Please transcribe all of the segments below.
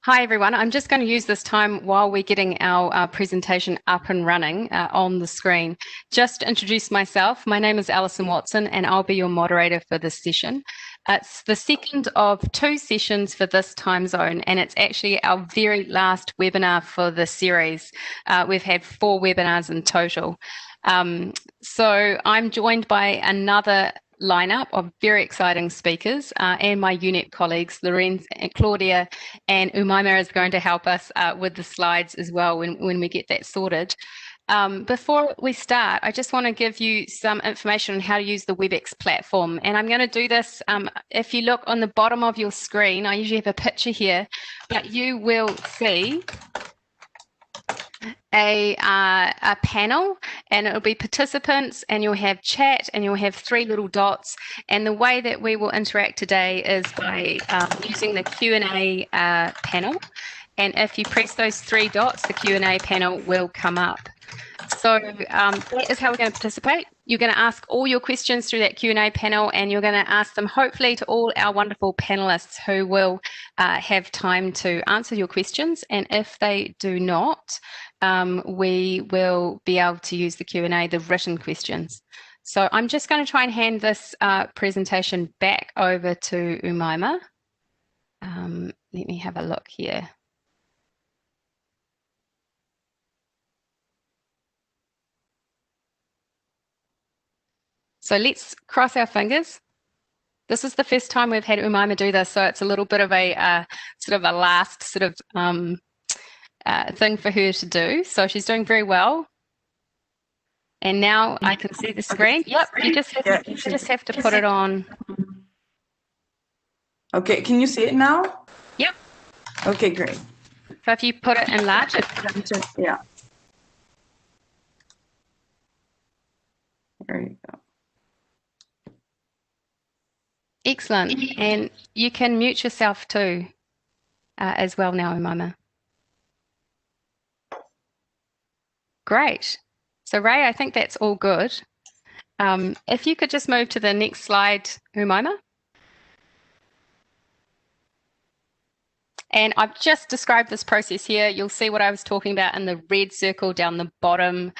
Hi everyone, I'm just going to use this time while we're getting our presentation up and running on the screen. Just to introduce myself, my name is Alison Watson and I'll be your moderator for this session. It's the second of two sessions for this time zone and it's actually our very last webinar for the series. We've had 4 webinars in total. So I'm joined by another lineup of very exciting speakers and my UNEP colleagues, Lorenz, and Claudia, and Umaima is going to help us with the slides as well when we get that sorted. Before we start, I just want to give you some information on how to use the Webex platform. And I'm going to do this, if you look on the bottom of your screen, I usually have a picture here, but you will see a panel, and it'll be participants, and you'll have chat, and you'll have 3 little dots. And the way that we will interact today is by using the Q&A panel. And if you press those 3 dots, the Q&A panel will come up. So that is how we're going to participate. You're going to ask all your questions through that Q&A panel, and you're going to ask them hopefully to all our wonderful panelists who will have time to answer your questions. And if they do not, we will be able to use the Q&A, the written questions. So I'm just going to try and hand this presentation back over to Umaima. Let me have a look here. So let's cross our fingers. This is the first time we've had Umaima do this, so it's a little bit of a sort of a last sort of thing for her to do. So she's doing very well. And now I can see the screen. Yep, you just have to put it on. Okay, can you see it now? Yep. Okay, great. So if you put it in large, yeah. There you go. Excellent. And you can mute yourself too as well now, Umaima. Great. So Ray, I think that's all good. If you could just move to the next slide, Umaima. And I've just described this process here. You'll see what I was talking about in the red circle down the bottom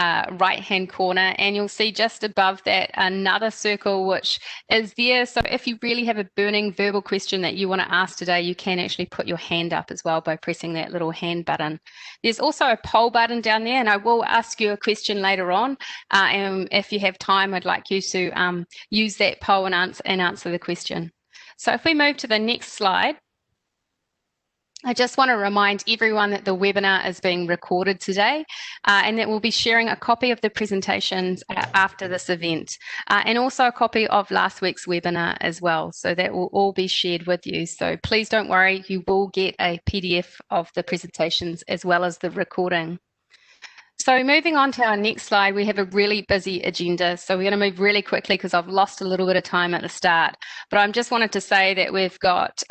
right-hand corner, and you'll see just above that another circle which is there. So if you really have a burning verbal question that you want to ask today, you can actually put your hand up as well by pressing that little hand button. There's also a poll button down there, and I will ask you a question later on. And if you have time, I'd like you to use that poll and answer the question. So if we move to the next slide, I just want to remind everyone that the webinar is being recorded today and that we'll be sharing a copy of the presentations after this event and also a copy of last week's webinar as well. So that will all be shared with you. So please don't worry, you will get a PDF of the presentations as well as the recording. So moving on to our next slide, we have a really busy agenda. So we're going to move really quickly because I've lost a little bit of time at the start. But I just wanted to say that we've got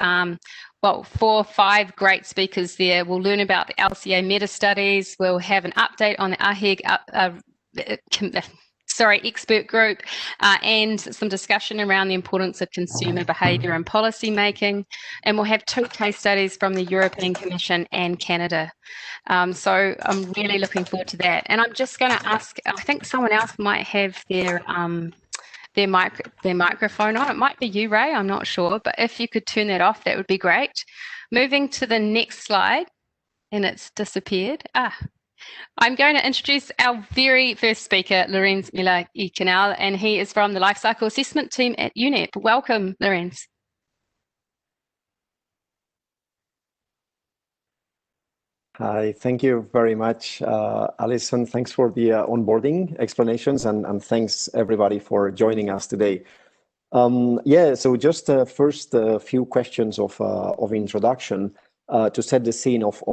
well, 4 or 5 great speakers there. We'll learn about the LCA meta studies. We'll have an update on the AHEG expert group and some discussion around the importance of consumer behaviour and policy making. And we'll have 2 case studies from the European Commission and Canada. So I'm really looking forward to that. And I'm just going to ask, I think someone else might have their microphone on. It might be you, Ray, I'm not sure, but if you could turn that off, that would be great. Moving to the next slide, and it's disappeared. I'm going to introduce our very first speaker, Lorenz Miller-Canal, and he is from the Lifecycle Assessment team at UNEP. Welcome, Lorenz. Hi, thank you very much, Alison. Thanks for the onboarding explanations, and thanks everybody for joining us today. Yeah, so just first a few questions of introduction to set the scene of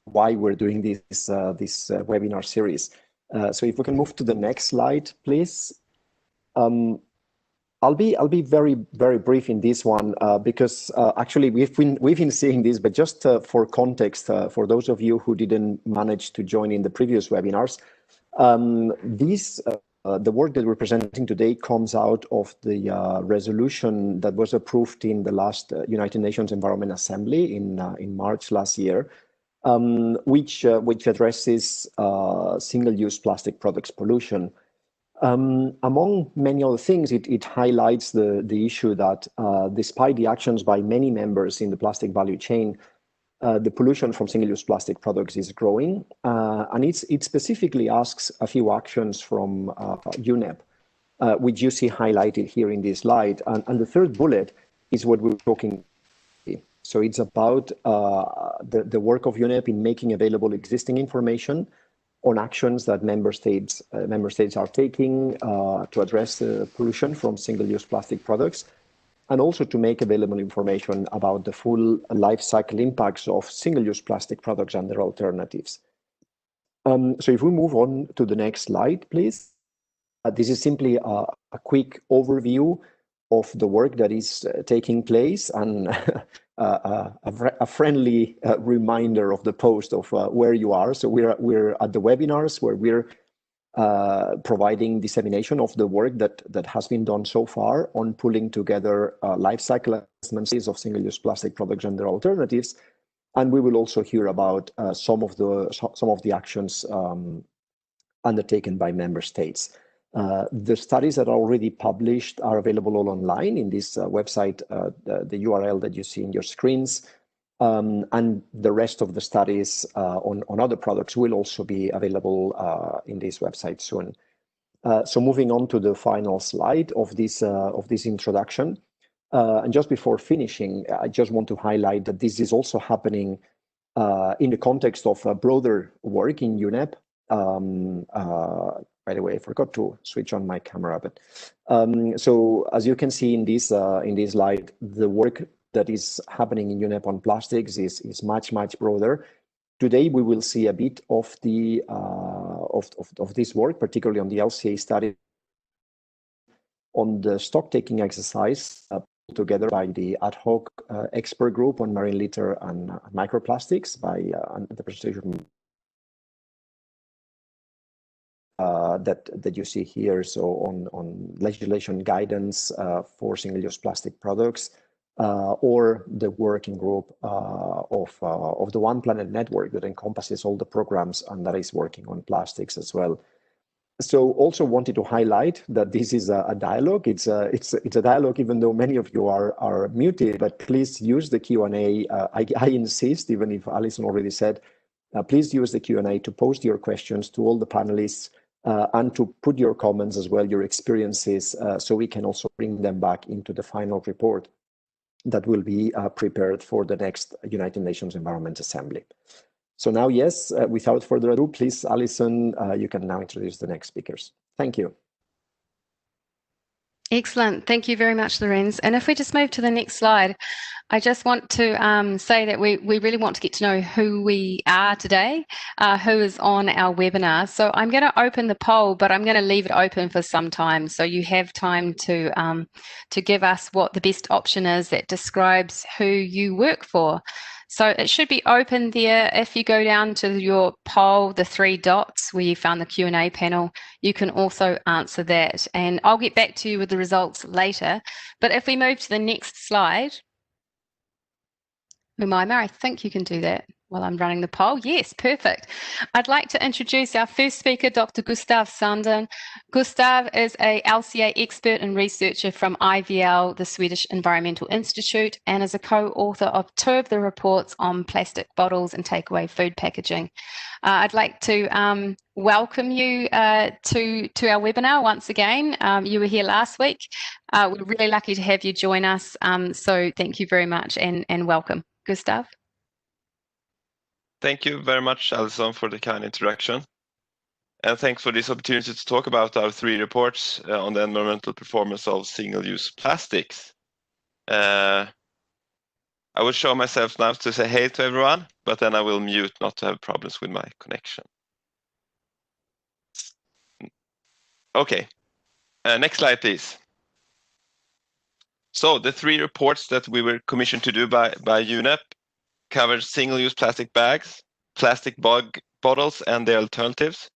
why we're doing this webinar series. So if we can move to the next slide, please. I'll be very brief in this one because actually we've been seeing this, but just for context, for those of you who didn't manage to join in the previous webinars, these the work that we're presenting today comes out of the resolution that was approved in the last United Nations Environment Assembly in March last year, which addresses single-use plastic products pollution. Among many other things, it highlights the issue that despite the actions by many members in the plastic value chain, the pollution from single-use plastic products is growing, and it specifically asks a few actions from UNEP, which you see highlighted here in this slide. And the third bullet is what we're talking about. So it's about the work of UNEP in making available existing information on actions that member states are taking to address the pollution from single-use plastic products, and also to make available information about the full life cycle impacts of single-use plastic products and their alternatives. So if we move on to the next slide, please. This is simply a quick overview of the work that is taking place, and a friendly reminder of the post of where you are. So we're at the webinars where we're providing dissemination of the work that has been done so far on pulling together life cycle assessments of single-use plastic products and their alternatives. And we will also hear about some of the actions undertaken by member states. The studies that are already published are available all online in this website, the URL that you see in your screens. And the rest of the studies on other products will also be available in this website soon. So moving on to the final slide of this introduction. And just before finishing, I just want to highlight that this is also happening in the context of broader work in UNEP. By the way, I forgot to switch on my camera, but so as you can see in this slide, the work that is happening in UNEP on plastics is much broader. Today we will see a bit of the of this work, particularly on the LCA study, on the stock taking exercise put together by the ad hoc expert group on marine litter and microplastics by the presentation that you see here. So on legislation guidance for single-use plastic products, or the working group of the One Planet Network that encompasses all the programs and that is working on plastics as well. So also wanted to highlight that this is a dialogue. It's a dialogue, even though many of you are muted, but please use the Q&A. I insist, even if Alison already said, please use the Q&A to post your questions to all the panelists and to put your comments as well, your experiences, so we can also bring them back into the final report that will be prepared for the next United Nations Environment Assembly. So now, yes, without further ado, please, Alison, you can now introduce the next speakers. Thank you. Excellent. Thank you very much, Lorenz. And if we just move to the next slide, I just want to say that we really want to get to know who we are today, who is on our webinar. So I'm going to open the poll, but I'm going to leave it open for some time. So you have time to give us what the best option is that describes who you work for. So it should be open there. If you go down to your poll, the 3 dots where you found the Q&A panel, you can also answer that. And I'll get back to you with the results later. But if we move to the next slide, Umaima, I think you can do that while I'm running the poll. Yes, perfect. I'd like to introduce our first speaker, Dr. Gustav Sandin. Gustav is a LCA expert and researcher from IVL, the Swedish Environmental Institute, and is a co-author of 2 of the reports on plastic bottles and takeaway food packaging. I'd like to welcome you to our webinar once again. You were here last week. We're really lucky to have you join us. So thank you very much and welcome. Gustav? Thank you very much, Alison, for the kind introduction. And thanks for this opportunity to talk about our 3 reports on the environmental performance of single-use plastics. I will show myself now to say hey to everyone, but then I will mute not to have problems with my connection. Okay, next slide, please. So the 3 reports that we were commissioned to do by UNEP covered single-use plastic bags, plastic bottles and their alternatives,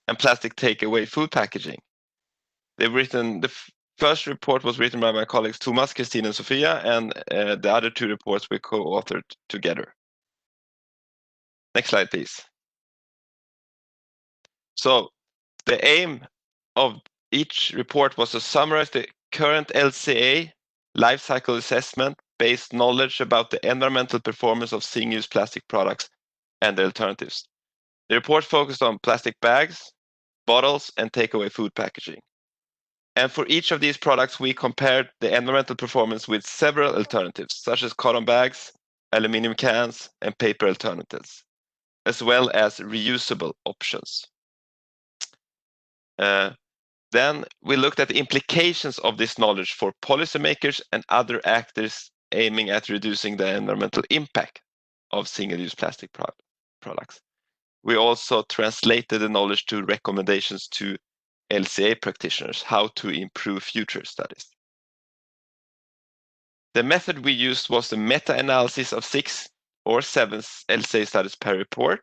and plastic takeaway food packaging. The first report was written by my colleagues Thomas, Christine, and Sofia, and the other 2 reports we co-authored together. Next slide, please. So the aim of each report was to summarize the current LCA lifecycle assessment based knowledge about the environmental performance of single-use plastic products and the alternatives. The report focused on plastic bags, bottles, and takeaway food packaging. And for each of these products, we compared the environmental performance with several alternatives, such as cotton bags, aluminum cans, and paper alternatives, as well as reusable options. Then we looked at the implications of this knowledge for policymakers and other actors aiming at reducing the environmental impact of single-use plastic products. We also translated the knowledge to recommendations to LCA practitioners, how to improve future studies. The method we used was the meta-analysis of 6 or 7 LCA studies per report.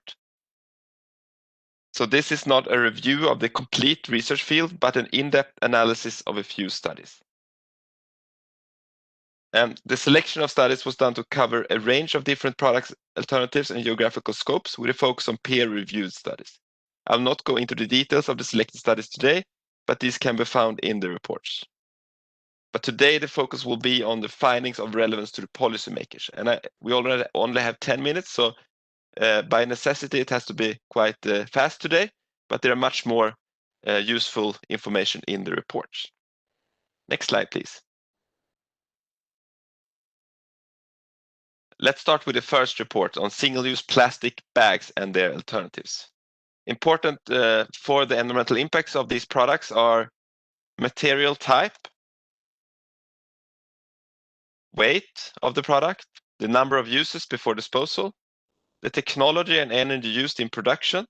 So this is not a review of the complete research field, but an in-depth analysis of a few studies. And the selection of studies was done to cover a range of different products, alternatives, and geographical scopes with a focus on peer-reviewed studies. I'll not go into the details of the selected studies today, but these can be found in the reports. But today the focus will be on the findings of relevance to the policymakers. And we already only have 10 minutes, so by necessity it has to be quite fast today, but there are much more useful information in the reports. Next slide, please. Let's start with the first report on single-use plastic bags and their alternatives. Important for the environmental impacts of these products are material type, weight of the product, the number of uses before disposal, the technology and energy used in production.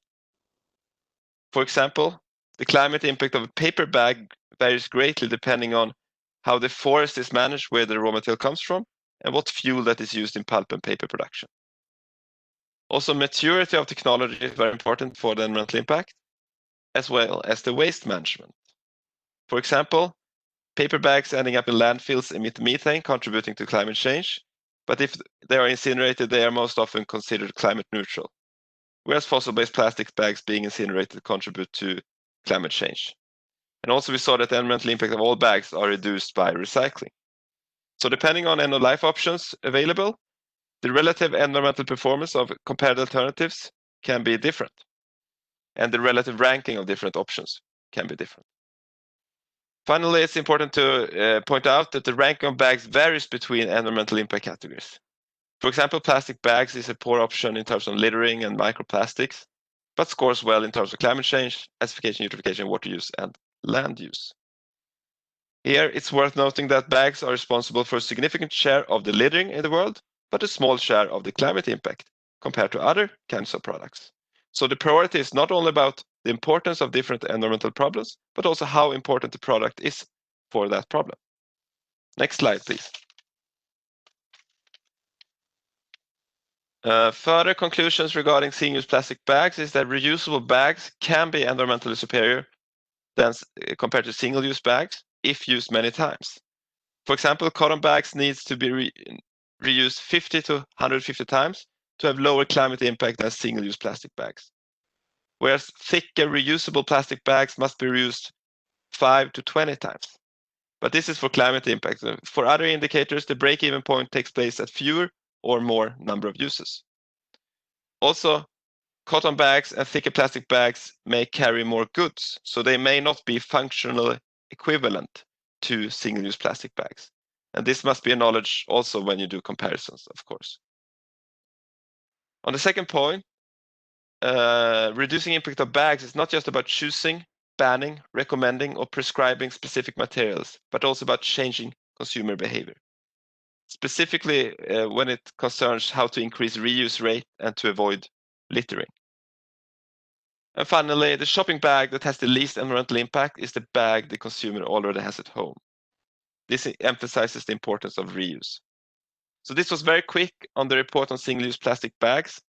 For example, the climate impact of a paper bag varies greatly depending on how the forest is managed, where the raw material comes from, and what fuel that is used in pulp and paper production. Also, maturity of technology is very important for the environmental impact, as well as the waste management. For example, paper bags ending up in landfills emit methane, contributing to climate change, but if they are incinerated, they are most often considered climate neutral, whereas fossil-based plastic bags being incinerated contribute to climate change. And also we saw that the environmental impact of all bags are reduced by recycling. So depending on end-of-life options available, the relative environmental performance of compared alternatives can be different, and the relative ranking of different options can be different. Finally, it's important to point out that the ranking of bags varies between environmental impact categories. For example, plastic bags is a poor option in terms of littering and microplastics, but scores well in terms of climate change, acidification, eutrophication, water use, and land use. Here, it's worth noting that bags are responsible for a significant share of the littering in the world, but a small share of the climate impact compared to other kinds of products. So the priority is not only about the importance of different environmental problems, but also how important the product is for that problem. Next slide, please. Further conclusions regarding single-use plastic bags is that reusable bags can be environmentally superior than compared to single-use bags if used many times. For example, cotton bags needs to be reused 50 to 150 times to have lower climate impact than single-use plastic bags. Whereas thicker reusable plastic bags must be reused 5 to 20 times. But this is for climate impact. For other indicators, the break-even point takes place at fewer or more number of uses. Also, cotton bags and thicker plastic bags may carry more goods, so they may not be functionally equivalent to single-use plastic bags. And this must be acknowledged also when you do comparisons, of course. On the second point, reducing impact of bags is not just about choosing, banning, recommending, or prescribing specific materials, but also about changing consumer behavior. Specifically, when it concerns how to increase reuse rate and to avoid littering. And finally, the shopping bag that has the least environmental impact is the bag the consumer already has at home. This emphasizes the importance of reuse. So this was very quick on the report on single-use plastic bags.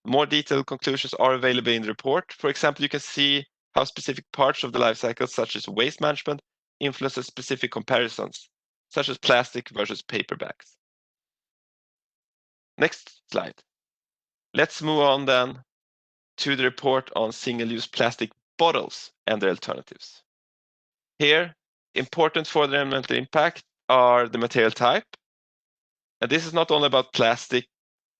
More detailed conclusions are available in the report. For example, you can see how specific parts of the life cycle, such as waste management, influences specific comparisons, such as plastic versus paper bags. Next slide. Let's move on then to the report on single-use plastic bottles and their alternatives. Here, important for the environmental impact are the material type. And this is not only about plastic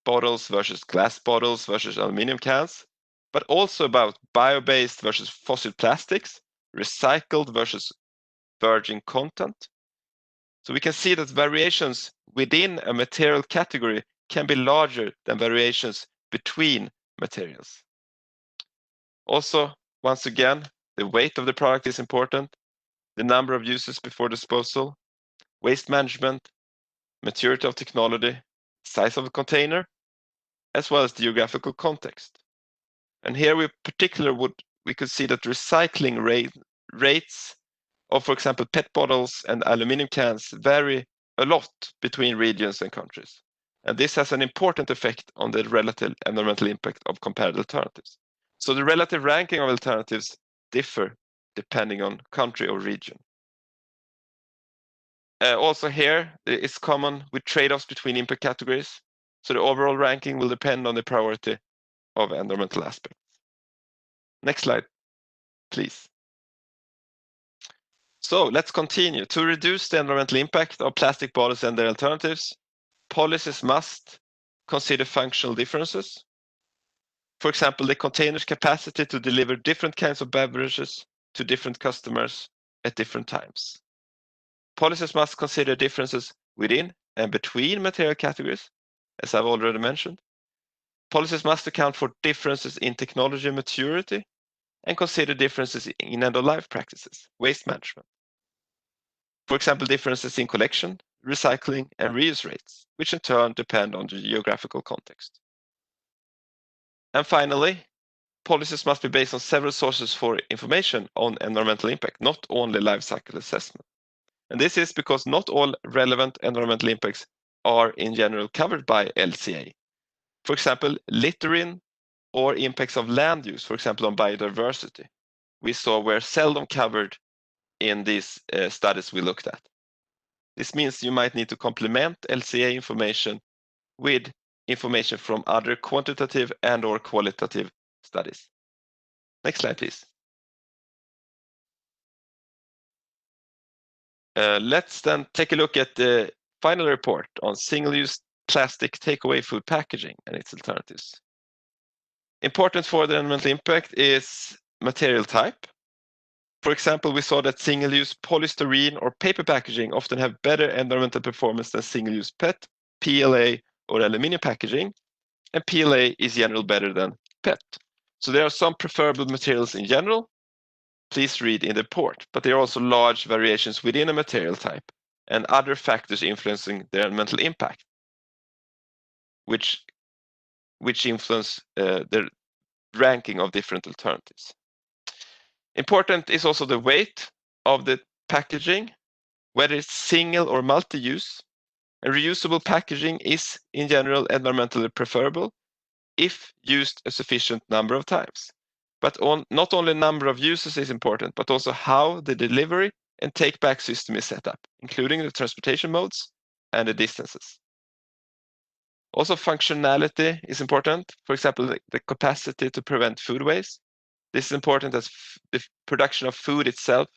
bottles versus glass bottles versus aluminum cans, but also about bio-based versus fossil plastics, recycled versus virgin content. So we can see that variations within a material category can be larger than variations between materials. Also, once again, the weight of the product is important, the number of uses before disposal, waste management, maturity of technology, size of the container, as well as the geographical context. And here we particularly we could see that recycling rates of, for example, PET bottles and aluminum cans vary a lot between regions and countries. And this has an important effect on the relative environmental impact of comparative alternatives. So the relative ranking of alternatives differ depending on country or region. Also here, it's common with trade-offs between impact categories. So the overall ranking will depend on the priority of environmental aspects. Next slide, please. So let's continue. To reduce the environmental impact of plastic bottles and their alternatives, policies must consider functional differences. For example, the container's capacity to deliver different kinds of beverages to different customers at different times. Policies must consider differences within and between material categories, as I've already mentioned. Policies must account for differences in technology maturity and consider differences in end-of-life practices, waste management. For example, differences in collection, recycling, and reuse rates, which in turn depend on the geographical context. And finally, policies must be based on several sources for information on environmental impact, not only life cycle assessment. And this is because not all relevant environmental impacts are in general covered by LCA. For example, littering or impacts of land use, for example, on biodiversity, we saw were seldom covered in these studies we looked at. This means you might need to complement LCA information with information from other quantitative and or qualitative studies. Next slide, please. Let's then take a look at the final report on single-use plastic takeaway food packaging and its alternatives. Important for the environmental impact is material type. For example, we saw that single-use polystyrene or paper packaging often have better environmental performance than single-use PET, PLA, or aluminum packaging, and PLA is generally better than PET. So there are some preferable materials in general. Please read in the report, but there are also large variations within a material type and other factors influencing their environmental impact, which influence the ranking of different alternatives. Important is also the weight of the packaging, whether it's single or multi-use. And reusable packaging is, in general, environmentally preferable if used a sufficient number of times. But not only number of uses is important, but also how the delivery and take-back system is set up, including the transportation modes and the distances. Also, functionality is important. For example, the capacity to prevent food waste. This is important as the production of food itself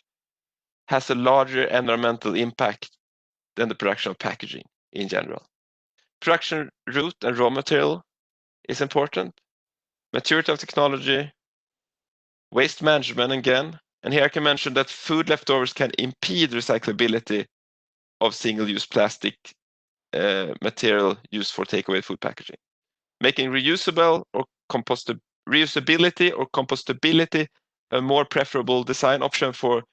has a larger environmental impact than the production of packaging in general. Production route and raw material is important. Maturity of technology, waste management again. And here I can mention that food leftovers can impede recyclability of single-use plastic material used for takeaway food packaging. Making reusability or compostability a more preferable design option for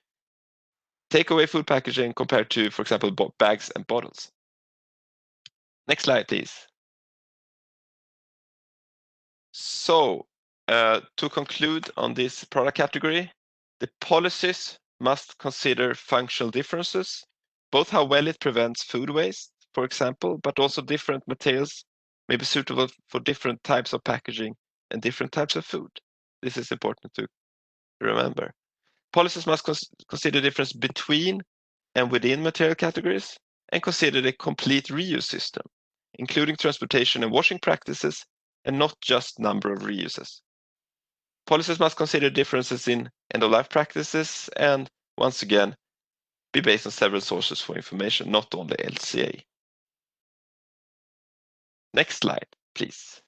takeaway food packaging compared to, for example, bags and bottles. Next slide, please. So, to conclude on this product category, the policies must consider functional differences, both how well it prevents food waste, for example, but also different materials may be suitable for different types of packaging and different types of food. This is important to remember. Policies must consider the difference between and within material categories and consider the complete reuse system, including transportation and washing practices, and not just number of reuses. Policies must consider differences in end-of-life practices and, once again, be based on several sources for information, not only LCA. Next slide, please.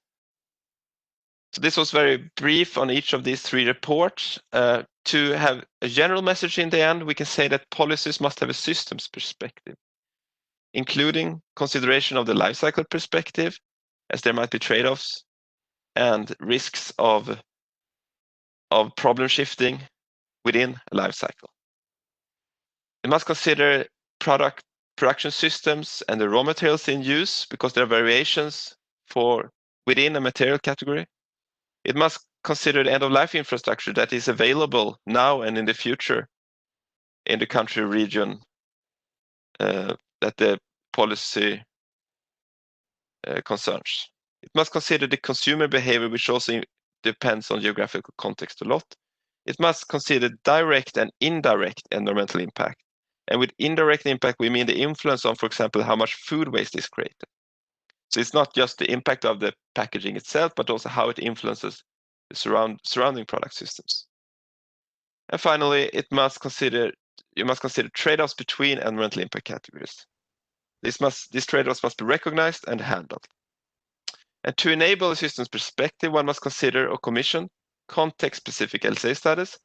So this was very brief on each of these three reports. To have a general message in the end, we can say that policies must have a systems perspective, including consideration of the life cycle perspective, as there might be trade-offs and risks of problem shifting within a life cycle. It must consider production systems and the raw materials in use, because there are variations within a material category. It must consider the end-of-life infrastructure that is available now and in the future in the country region that the policy concerns. It must consider the consumer behavior, which also depends on geographical context a lot. It must consider direct and indirect environmental impact. And with indirect impact, we mean the influence on, for example, how much food waste is created. So it's not just the impact of the packaging itself, but also how it influences the surrounding product systems. And finally, you must consider trade-offs between environmental impact categories. These trade-offs must be recognized and handled. And to enable a systems perspective, one must consider or commission context-specific LCA studies.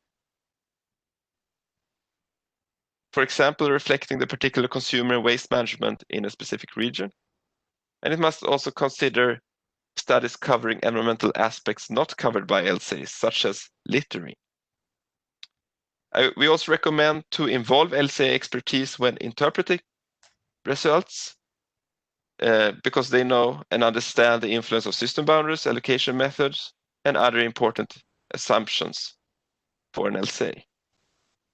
For example, reflecting the particular consumer and waste management in a specific region. And it must also consider studies covering environmental aspects not covered by LCAs, such as littering. We also recommend to involve LCA expertise when interpreting results, because they know and understand the influence of system boundaries, allocation methods, and other important assumptions for an LCA.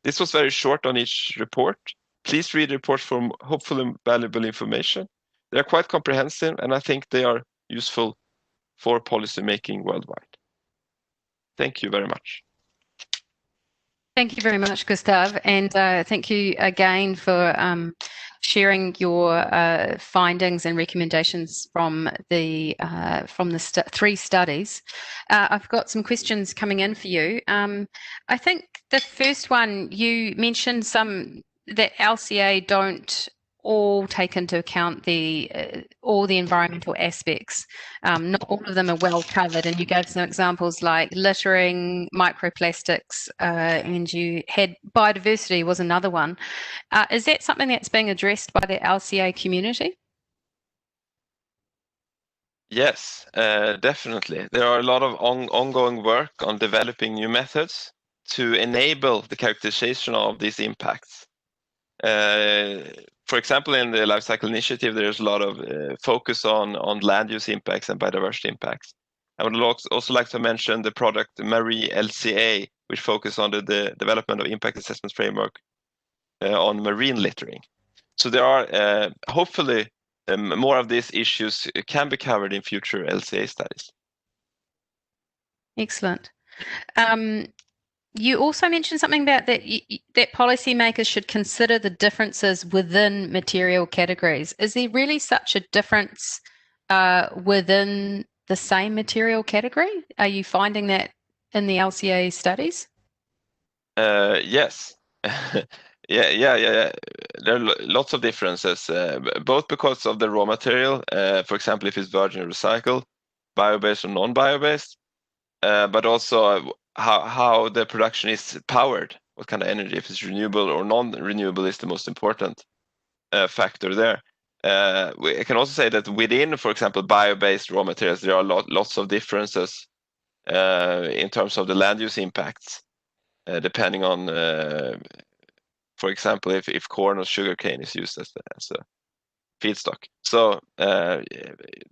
This was very short on each report. Please read the report for hopefully valuable information. They are quite comprehensive, and I think they are useful for policy making worldwide. Thank you very much. Thank you very much, Gustav, and thank you again for sharing your findings and recommendations from the three studies. I've got some questions coming in for you. I think the first one, you mentioned that LCA don't all take into account all the environmental aspects. Not all of them are well covered, and you gave some examples like littering, microplastics, and you had biodiversity was another one. Is that something that's being addressed by the LCA community? Yes, definitely. There are a lot of ongoing work on developing new methods to enable the characterization of these impacts. For example, in the Life Cycle Initiative, there's a lot of focus on land use impacts and biodiversity impacts. I would also like to mention the product Marie LCA, which focuses on the development of impact assessment framework on marine littering. So there are hopefully more of these issues can be covered in future LCA studies. Excellent. You also mentioned something about that policymakers should consider the differences within material categories. Is there really such a difference within the same material category? Are you finding that in the LCA studies? Yes. Yeah. There are lots of differences, both because of the raw material, for example, if it's virgin or recycled, bio-based or non-bio-based, but also how the production is powered, what kind of energy, if it's renewable or non-renewable, is the most important factor there. I can also say that within, for example, bio-based raw materials, there are lots of differences in terms of the land use impacts, depending on, for example, if corn or sugarcane is used as a feedstock. So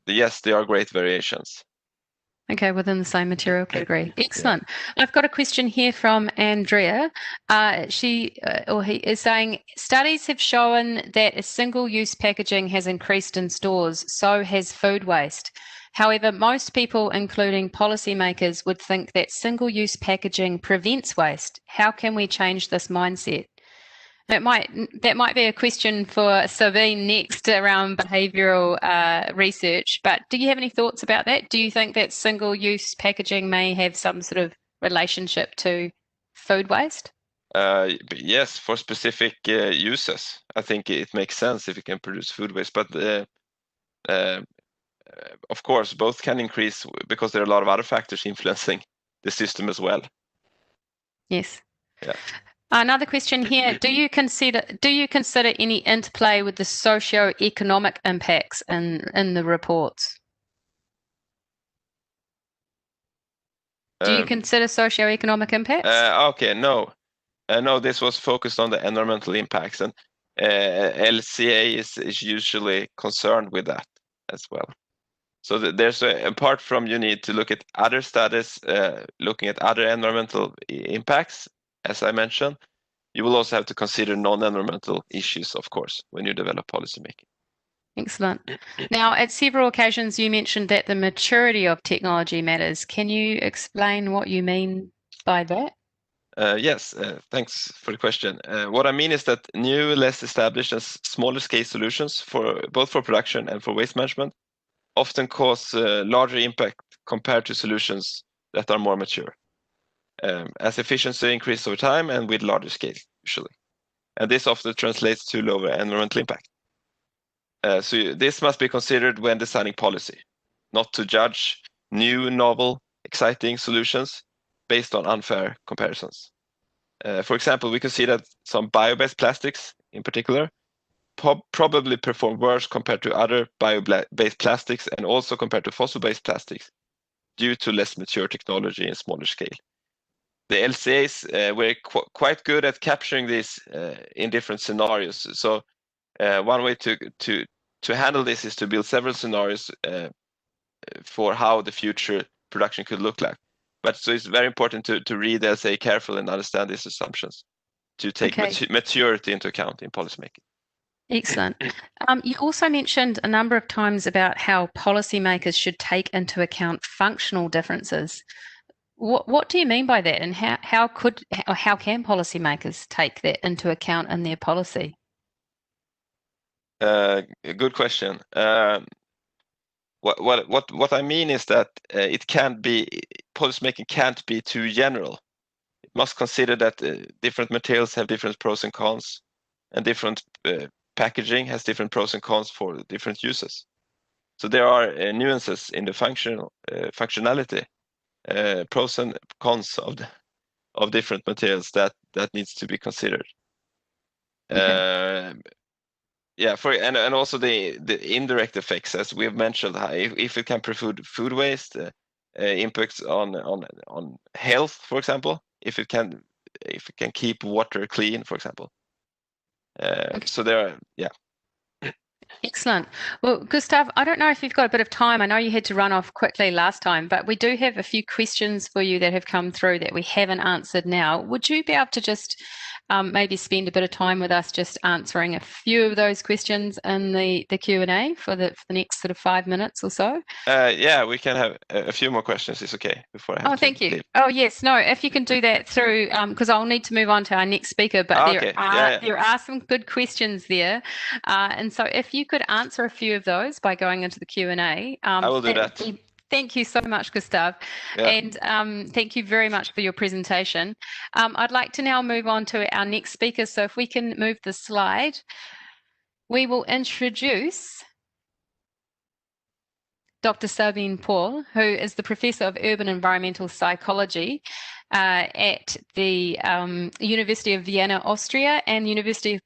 yes, there are great variations. Okay, within the same material category. Excellent. Yeah. I've got a question here from Andrea. He is saying, studies have shown that a single-use packaging has increased in stores, so has food waste. However, most people, including policymakers, would think that single-use packaging prevents waste. How can we change this mindset? That might be a question for Sabine next around behavioural research, but do you have any thoughts about that? Do you think that single-use packaging may have some sort of relationship to food waste? Yes, for specific uses. I think it makes sense if you can produce food waste, but of course, both can increase because there are a lot of other factors influencing the system as well. Yes. Yeah. Another question here: Do you consider any interplay with the socio-economic impacts in the reports? Do you consider socio-economic impacts? Okay, no. No, this was focused on the environmental impacts, and LCA is usually concerned with that as well. So there's apart from you need to look at other studies, looking at other environmental impacts, as I mentioned, you will also have to consider non-environmental issues, of course, when you develop policymaking. Excellent. Now, at several occasions, you mentioned that the maturity of technology matters. Can you explain what you mean by that? Yes, thanks for the question. What I mean is that new, less established and smaller scale solutions for both for production and for waste management often cause larger impact compared to solutions that are more mature, as efficiency increases over time and with larger scale, usually. And this often translates to lower environmental impact. So this must be considered when designing policy, not to judge new, novel, exciting solutions based on unfair comparisons. For example, we can see that some bio-based plastics, in particular, probably perform worse compared to other bio-based plastics and also compared to fossil-based plastics due to less mature technology and smaller scale. The LCAs were quite good at capturing this in different scenarios. So one way to handle this is to build several scenarios for how the future production could look like. But so it's very important to read the LCA carefully and understand these assumptions to take maturity into account in policymaking. Excellent. You also mentioned a number of times about how policymakers should take into account functional differences. What do you mean by that, and how can policymakers take that into account in their policy? Good question. What I mean is that policymaking can't be too general. It must consider that different materials have different pros and cons, and different packaging has different pros and cons for different uses. So there are nuances in the functionality, pros and cons of different materials that needs to be considered. Okay. And also the indirect effects, as we have mentioned, if it can prevent food waste, impacts on health, for example, if it can keep water clean, for example. So there are, Excellent. Well, Gustav, I don't know if you've got a bit of time. I know you had to run off quickly last time, but we do have a few questions for you that have come through that we haven't answered now. Would you be able to just maybe spend a bit of time with us just answering a few of those questions in the Q&A for the next sort of 5 minutes or so? Yeah, we can have a few more questions. It's okay before I have to thank you. leave. Oh, yes. No, if you can do that through, because I'll need to move on to our next speaker, but there are some good questions there. And so if you could answer a few of those by going into the Q&A. I will do that. Thank you so much, Gustav. Yeah. And thank you very much for your presentation. I'd like to now move on to our next speaker. So if we can move the slide, we will introduce Dr. Sabine Paul, who is the Professor of Urban Environmental Psychology at the University of Vienna, Austria, and University of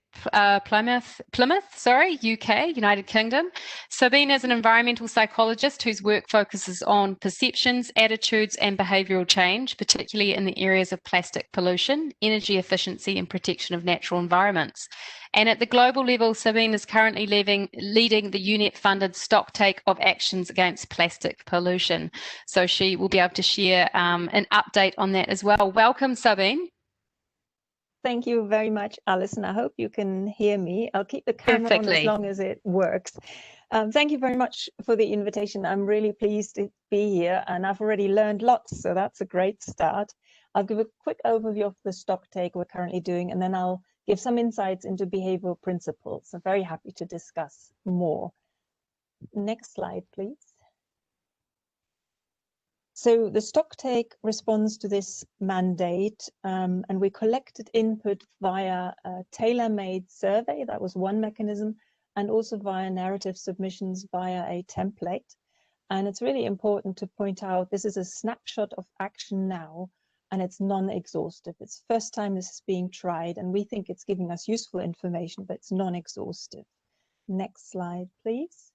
Plymouth, UK, United Kingdom. Sabine is an environmental psychologist whose work focuses on perceptions, attitudes, and behavioural change, particularly in the areas of plastic pollution, energy efficiency, and protection of natural environments. And at the global level, Sabine is currently leading the UNEP-funded stocktake of actions against plastic pollution. So she will be able to share an update on that as well. Welcome, Sabine. Thank you very much, Alison. I hope you can hear me. I'll keep the camera on as long as it works. Thank you very much for the invitation. I'm really pleased to be here, and I've already learned lots, so that's a great start. I'll give a quick overview of the stock take we're currently doing, and then I'll give some insights into behavioral principles. I'm very happy to discuss more. Next slide, please. So the stock take responds to this mandate, and we collected input via a tailor-made survey. That was one mechanism, and also via narrative submissions via a template. And it's really important to point out this is a snapshot of action now, and it's non-exhaustive. It's the first time this is being tried, and we think it's giving us useful information, but it's non-exhaustive. Next slide, please.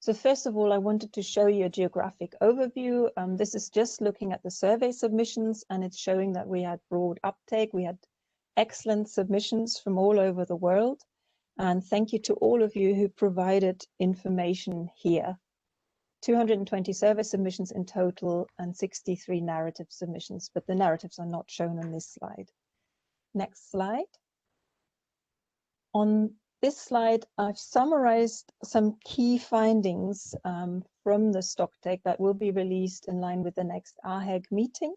So first of all, I wanted to show you a geographic overview. This is just looking at the survey submissions, and it's showing that we had broad uptake. We had excellent submissions from all over the world. And thank you to all of you who provided information here. 220 survey submissions in total and 63 narrative submissions, but the narratives are not shown on this slide. Next slide. On this slide, I've summarized some key findings from the stocktake that will be released in line with the next AHEG meeting.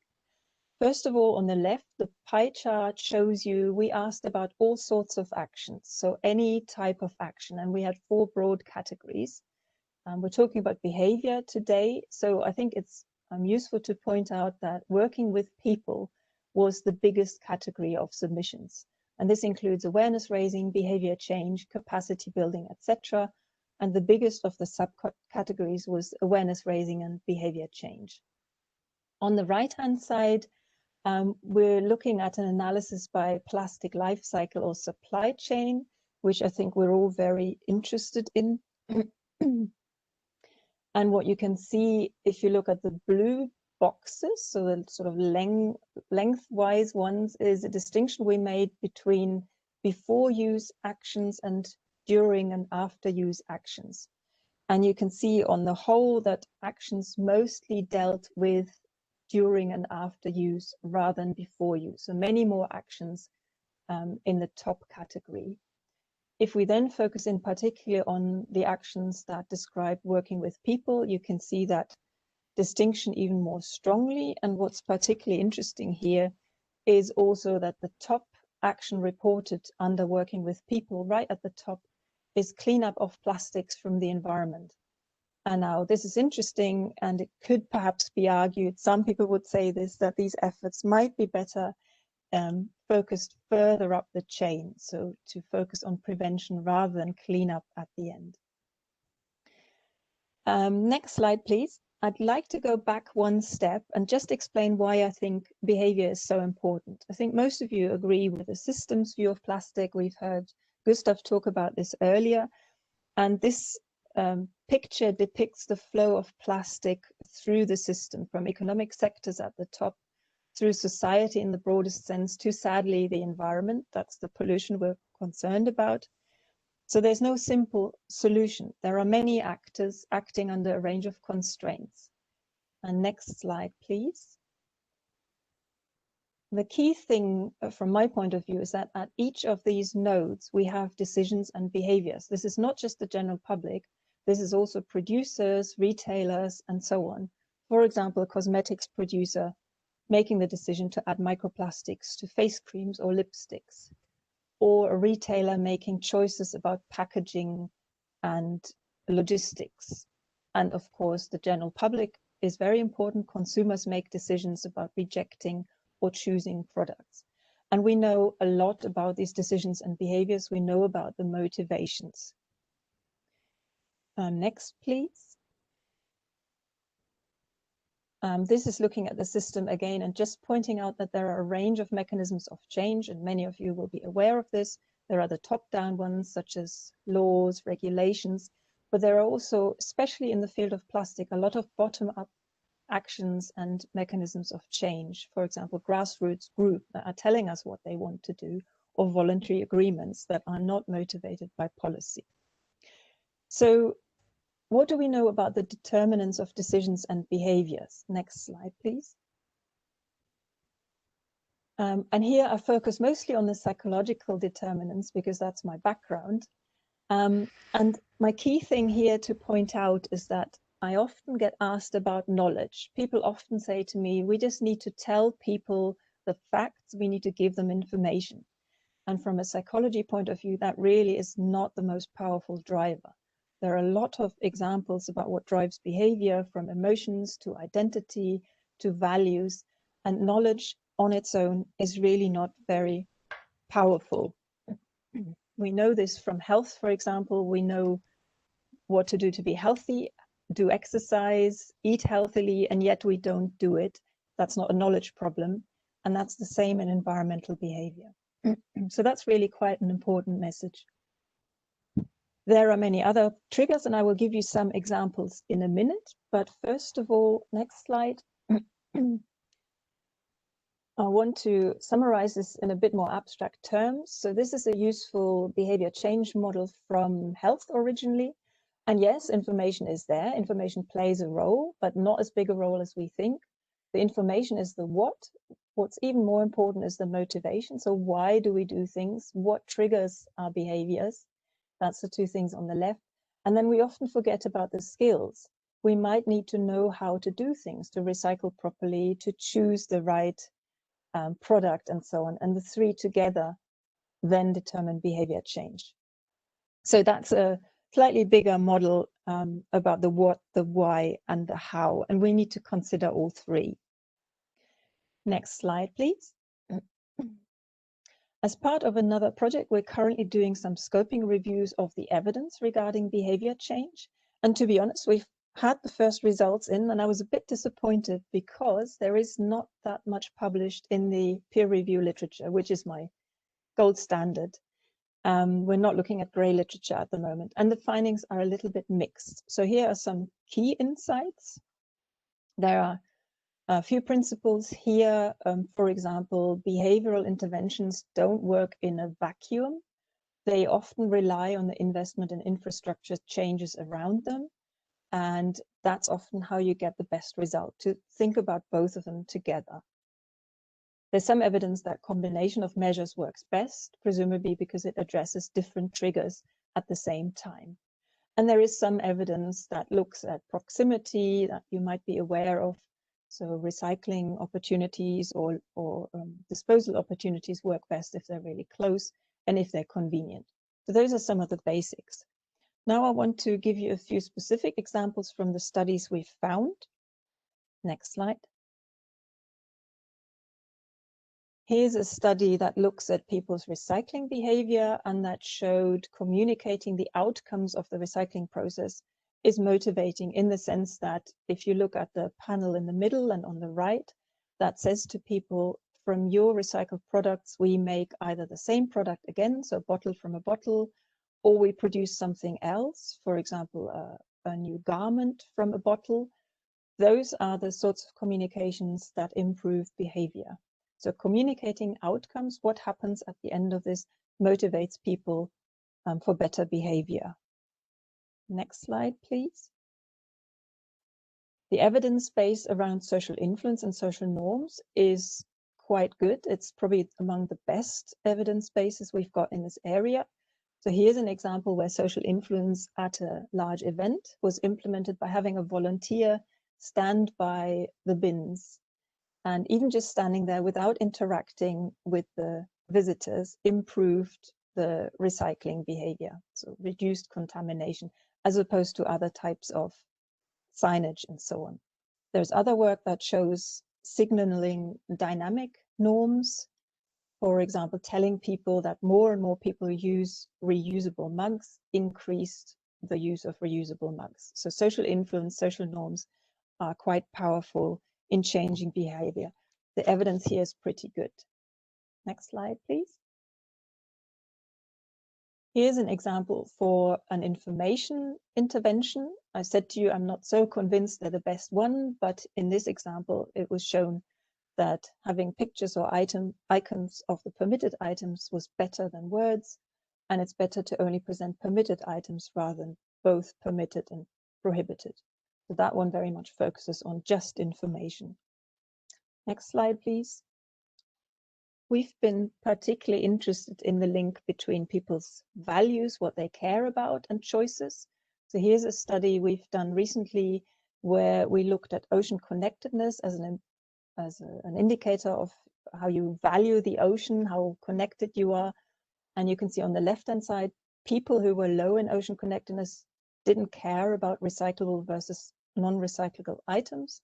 First of all, on the left, the pie chart shows you we asked about all sorts of actions, so any type of action, and we had 4 broad categories. We're talking about behavior today, so I think it's useful to point out that working with people was the biggest category of submissions. And this includes awareness raising, behavior change, capacity building, etc. And the biggest of the subcategories was awareness raising and behavior change. On the right-hand side, we're looking at an analysis by plastic life cycle or supply chain, which I think we're all very interested in. And what you can see if you look at the blue boxes, so the sort of lengthwise ones, is a distinction we made between before use actions and during and after use actions. And you can see on the whole that actions mostly dealt with during and after use rather than before use. So many more actions in the top category. If we then focus in particular on the actions that describe working with people, you can see that distinction even more strongly. And what's particularly interesting here is also that the top action reported under working with people, right at the top, is cleanup of plastics from the environment. And now this is interesting, and it could perhaps be argued, some people would say this, that these efforts might be better focused further up the chain, so to focus on prevention rather than cleanup at the end. Next slide, please. I'd like to go back one step and just explain why I think behavior is so important. I think most of you agree with the systems view of plastic. We've heard Gustav talk about this earlier, and this picture depicts the flow of plastic through the system, from economic sectors at the top, through society in the broadest sense, to sadly the environment. That's the pollution we're concerned about. So there's no simple solution. There are many actors acting under a range of constraints. And next slide, please. The key thing from my point of view is that at each of these nodes, we have decisions and behaviors. This is not just the general public. This is also producers, retailers, and so on. For example, a cosmetics producer making the decision to add microplastics to face creams or lipsticks, or a retailer making choices about packaging and logistics. And of course, the general public is very important. Consumers make decisions about rejecting or choosing products. And we know a lot about these decisions and behaviors. We know about the motivations. Next, please. This is looking at the system again and just pointing out that there are a range of mechanisms of change, and many of you will be aware of this. There are the top-down ones, such as laws, regulations, but there are also, especially in the field of plastic, a lot of bottom-up actions and mechanisms of change. For example, grassroots groups that are telling us what they want to do, or voluntary agreements that are not motivated by policy. So what do we know about the determinants of decisions and behaviors? Next slide, please. And here I focus mostly on the psychological determinants because that's my background. And my key thing here to point out is that I often get asked about knowledge. People often say to me, we just need to tell people the facts, we need to give them information. And from a psychology point of view, that really is not the most powerful driver. There are a lot of examples about what drives behavior, from emotions to identity to values, and knowledge on its own is really not very powerful. We know this from health, for example. We know what to do to be healthy, do exercise, eat healthily, and yet we don't do it. That's not a knowledge problem. And that's the same in environmental behavior. So that's really quite an important message. There are many other triggers, and I will give you some examples in a minute. But first of all, next slide. I want to summarize this in a bit more abstract terms. So this is a useful behavior change model from health originally. And yes, information is there. Information plays a role, but not as big a role as we think. The information is the what. What's even more important is the motivation. So why do we do things? What triggers our behaviors? That's the two things on the left. And then we often forget about the skills. We might need to know how to do things, to recycle properly, to choose the right product and so on. And the three together then determine behavior change. So that's a slightly bigger model about the what, the why, and the how. And we need to consider all three. Next slide, please. As part of another project, we're currently doing some scoping reviews of the evidence regarding behavior change. And to be honest, we've had the first results in, and I was a bit disappointed because there is not that much published in the peer review literature, which is my gold standard. We're not looking at grey literature at the moment, and the findings are a little bit mixed. So here are some key insights. There are a few principles here. For example, behavioral interventions don't work in a vacuum. They often rely on the investment in infrastructure changes around them. And that's often how you get the best result, to think about both of them together. There's some evidence that combination of measures works best, presumably because it addresses different triggers at the same time. And there is some evidence that looks at proximity that you might be aware of. So recycling opportunities or disposal opportunities work best if they're really close and if they're convenient. So those are some of the basics. Now I want to give you a few specific examples from the studies we've found. Next slide. Here's a study that looks at people's recycling behavior and that showed communicating the outcomes of the recycling process is motivating, in the sense that if you look at the panel in the middle and on the right, that says to people, from your recycled products, we make either the same product again, so a bottle from a bottle, or we produce something else, for example, a new garment from a bottle. Those are the sorts of communications that improve behavior. So communicating outcomes, what happens at the end of this, motivates people for better behavior. Next slide, please. The evidence base around social influence and social norms is quite good. It's probably among the best evidence bases we've got in this area. So here's an example where social influence at a large event was implemented by having a volunteer stand by the bins. And even just standing there without interacting with the visitors improved the recycling behavior, so reduced contamination, as opposed to other types of signage and so on. There's other work that shows signaling dynamic norms. For example, telling people that more and more people use reusable mugs increased the use of reusable mugs. So social influence, social norms are quite powerful in changing behavior. The evidence here is pretty good. Next slide, please. Here's an example for an information intervention. I said to you, I'm not so convinced they're the best one, but in this example, it was shown that having pictures or icons of the permitted items was better than words, and it's better to only present permitted items rather than both permitted and prohibited. So that one very much focuses on just information. Next slide, please. we've been particularly interested in the link between people's values, what they care about, and choices. So here's a study we've done recently where we looked at ocean connectedness as an indicator of how you value the ocean, how connected you are. And you can see on the left-hand side, people who were low in ocean connectedness didn't care about recyclable versus non-recyclable items.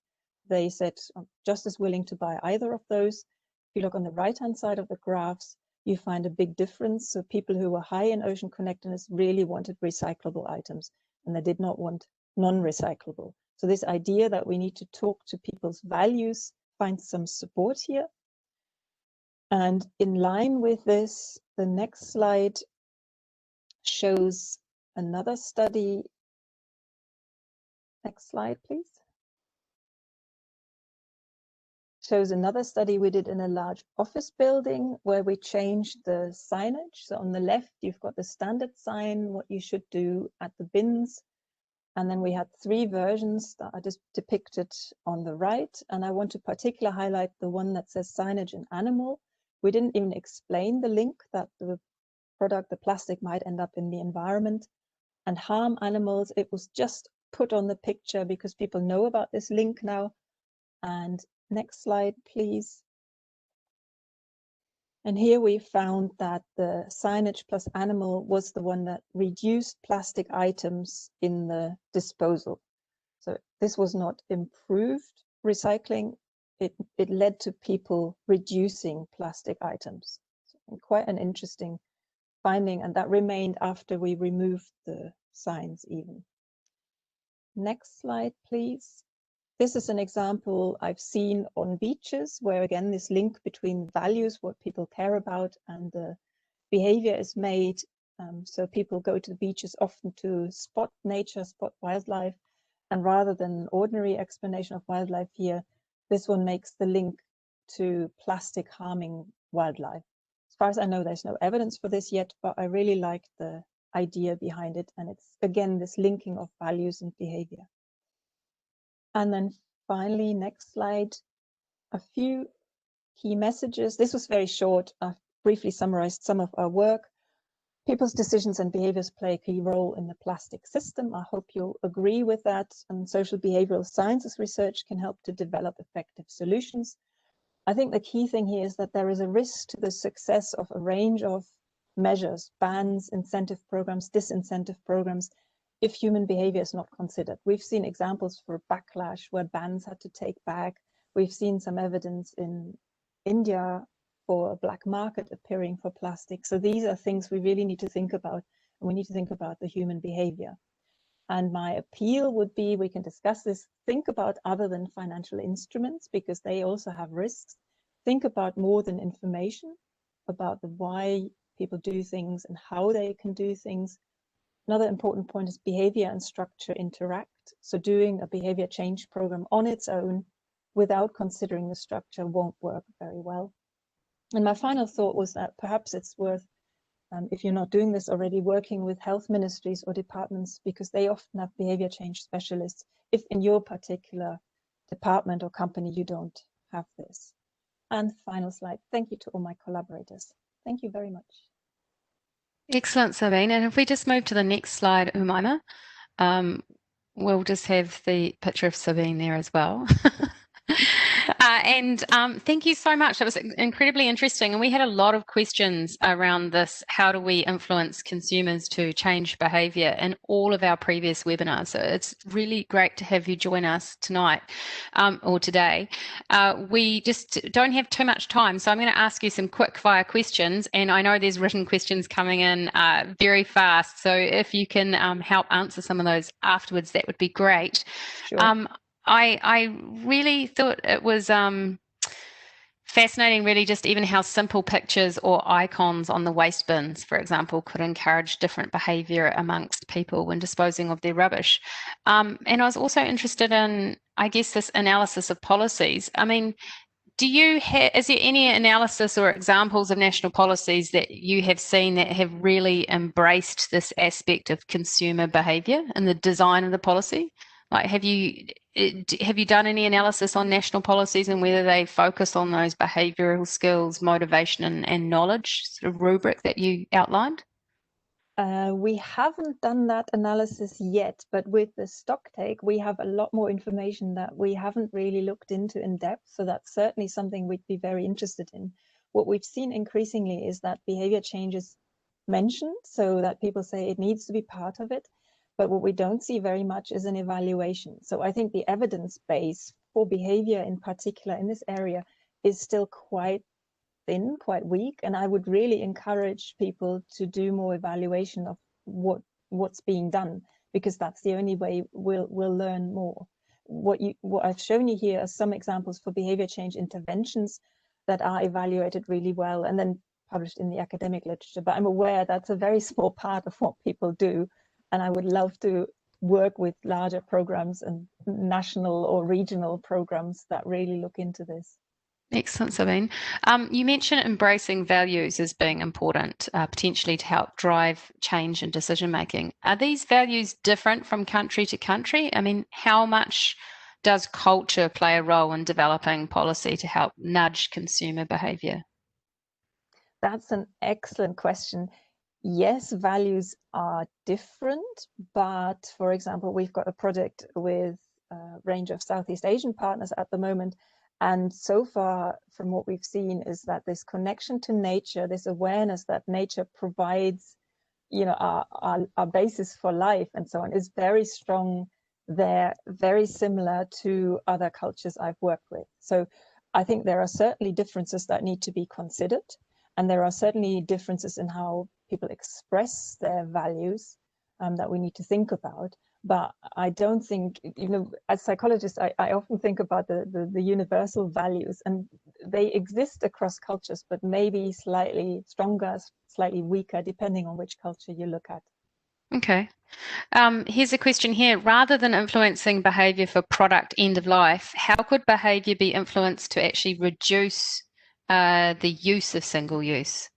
They said, I'm just as willing to buy either of those. If you look on the right-hand side of the graphs, you find a big difference. So people who were high in ocean connectedness really wanted recyclable items, and they did not want non-recyclable. So this idea that we need to talk to people's values finds some support here. And in line with this, the next slide shows another study. Next slide, please. Shows another study we did in a large office building where we changed the signage. So on the left, you've got the standard sign, what you should do at the bins. And then we had 3 versions that are just depicted on the right. And I want to particularly highlight the one that says signage and animal. We didn't even explain the link that the product, the plastic, might end up in the environment and harm animals. It was just put on the picture because people know about this link now. And next slide, please. And here we found that the signage plus animal was the one that reduced plastic items in the disposal. So this was not improved recycling. It led to people reducing plastic items. So quite an interesting finding, and that remained after we removed the signs even. Next slide, please. This is an example I've seen on beaches where, again, this link between values, what people care about, and the behavior is made. So people go to the beaches often to spot nature, spot wildlife, and rather than an ordinary explanation of wildlife here, this one makes the link to plastic harming wildlife. As far as I know, there's no evidence for this yet, but I really like the idea behind it. And it's, again, this linking of values and behavior. And then finally, next slide, a few key messages. This was very short. I've briefly summarized some of our work. People's decisions and behaviors play a key role in the plastic system. I hope you'll agree with that. And social behavioral sciences research can help to develop effective solutions. I think the key thing here is that there is a risk to the success of a range of measures, bans, incentive programs, disincentive programs, if human behavior is not considered. We've seen examples for backlash where bans had to take back. We've seen some evidence in India for a black market appearing for plastic. So these are things we really need to think about, and we need to think about the human behavior. And my appeal would be, we can discuss this, think about other than financial instruments, because they also have risks. Think about more than information, about the why people do things and how they can do things. Another important point is behavior and structure interact. So doing a behavior change program on its own without considering the structure won't work very well. And my final thought was that perhaps it's worth, if you're not doing this already, working with health ministries or departments, because they often have behavior change specialists, if in your particular department or company you don't have this. And final slide, thank you to all my collaborators. Thank you very much. Excellent, Sabine. And if we just move to the next slide, Umaima, we'll just have the picture of Sabine there as well. And thank you so much. It was incredibly interesting. And we had a lot of questions around this. How do we influence consumers to change behaviour in all of our previous webinars? So it's really great to have you join us tonight or today. We just don't have too much time. So I'm going to ask you some quick fire questions. And I know there's written questions coming in very fast. So if you can help answer some of those afterwards, that would be great. Sure. I really thought it was fascinating, really, just even how simple pictures or icons on the waste bins, for example, could encourage different behaviour amongst people when disposing of their rubbish. And I was also interested in, I guess, this analysis of policies. I mean, is there any analysis or examples of national policies that you have seen that have really embraced this aspect of consumer behaviour in the design of the policy? Like, have you done any analysis on national policies and whether they focus on those behavioural skills, motivation, and knowledge sort of rubric that you outlined? We haven't done that analysis yet, but with the stock take, we have a lot more information that we haven't really looked into in depth. So that's certainly something we'd be very interested in. What we've seen increasingly is that behavior change is mentioned, so that people say it needs to be part of it. But what we don't see very much is an evaluation. So I think the evidence base for behavior in particular in this area is still quite thin, quite weak, and I would really encourage people to do more evaluation of what's being done, because that's the only way we'll learn more. What I've shown you here are some examples for behavior change interventions that are evaluated really well and then published in the academic literature, but I'm aware that's a very small part of what people do, and I would love to work with larger programs and national or regional programs that really look into this. Excellent, Sabine. You mentioned embracing values as being important, potentially to help drive change in decision making. Are these values different from country to country? I mean, how much does culture play a role in developing policy to help nudge consumer behaviour? That's an excellent question. Yes, values are different, but for example, we've got a project with a range of Southeast Asian partners at the moment. And so far, from what we've seen, is that this connection to nature, this awareness that nature provides, you know, our basis for life and so on, is very strong there, very similar to other cultures I've worked with. So I think there are certainly differences that need to be considered. And there are certainly differences in how people express their values that we need to think about. But I don't think, you know, as psychologists, I often think about the universal values, and they exist across cultures, but maybe slightly stronger, slightly weaker, depending on which culture you look at. Okay. Here's a question here. Rather than influencing behaviour for product end of life, how could behaviour be influenced to actually reduce the use of single-use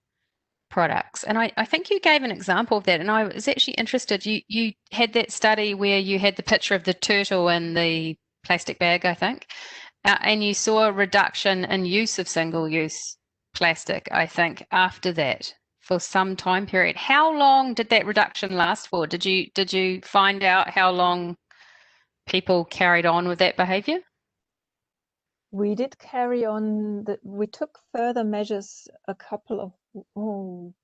products? And I think you gave an example of that, and I was actually interested. You had that study where you had the picture of the turtle in the plastic bag, I think, and you saw a reduction in use of single-use plastic, I think, after that for some time period. How long did that reduction last for? Did you find out how long people carried on with that behaviour? We did carry on. We took further measures a couple of,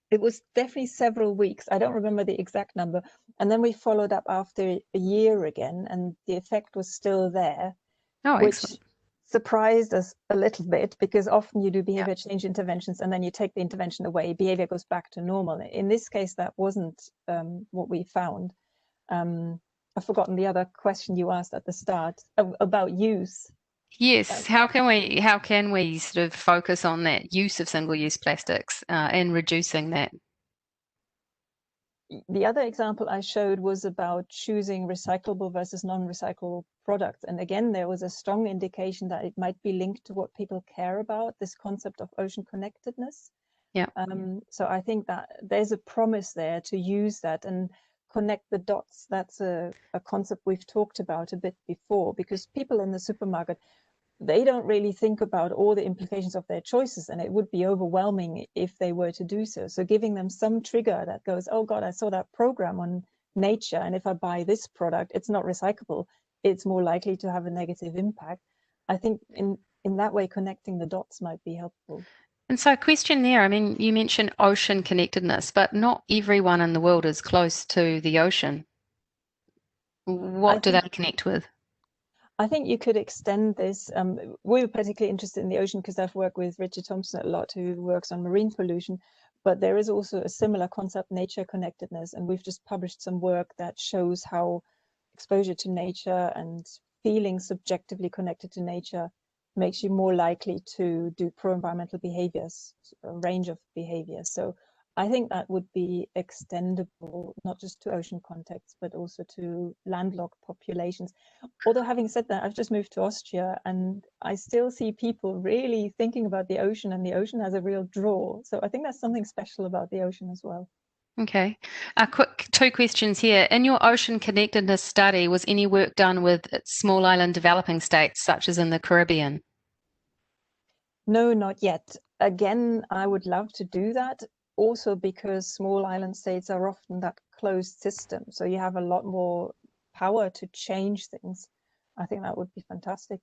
it was definitely several weeks. I don't remember the exact number. And then we followed up after a year again, and the effect was still there, which surprised us a little bit, because often you do behavior change interventions and then you take the intervention away, behavior goes back to normal. In this case, that wasn't what we found. I've forgotten the other question you asked at the start about use. Yes, how can we sort of focus on that use of single-use plastics and reducing that? The other example I showed was about choosing recyclable versus non-recyclable products. And again, there was a strong indication that it might be linked to what people care about, this concept of ocean connectedness. Yeah. So I think that there's a promise there to use that and connect the dots. That's a concept we've talked about a bit before, because people in the supermarket, they don't really think about all the implications of their choices, and it would be overwhelming if they were to do so. So giving them some trigger that goes, oh God, I saw that program on nature, and if I buy this product, it's not recyclable, it's more likely to have a negative impact. I think in that way, connecting the dots might be helpful. And so a question there, I mean, you mentioned ocean connectedness, but not everyone in the world is close to the ocean. What do they connect with? I think you could extend this. We were particularly interested in the ocean because I've worked with Richard Thompson a lot, who works on marine pollution, but there is also a similar concept, nature connectedness, and we've just published some work that shows how exposure to nature and feeling subjectively connected to nature makes you more likely to do pro-environmental behaviors, a range of behaviors. So I think that would be extendable, not just to ocean contexts, but also to landlocked populations. Although having said that, I've just moved to Austria, and I still see people really thinking about the ocean, and the ocean has a real draw. So I think there's something special about the ocean as well. Okay. A quick 2 questions here. In your ocean connectedness study, was any work done with small island developing states, such as in the Caribbean? No, not yet. Again, I would love to do that, also because small island states are often that closed system. So you have a lot more power to change things. I think that would be fantastic.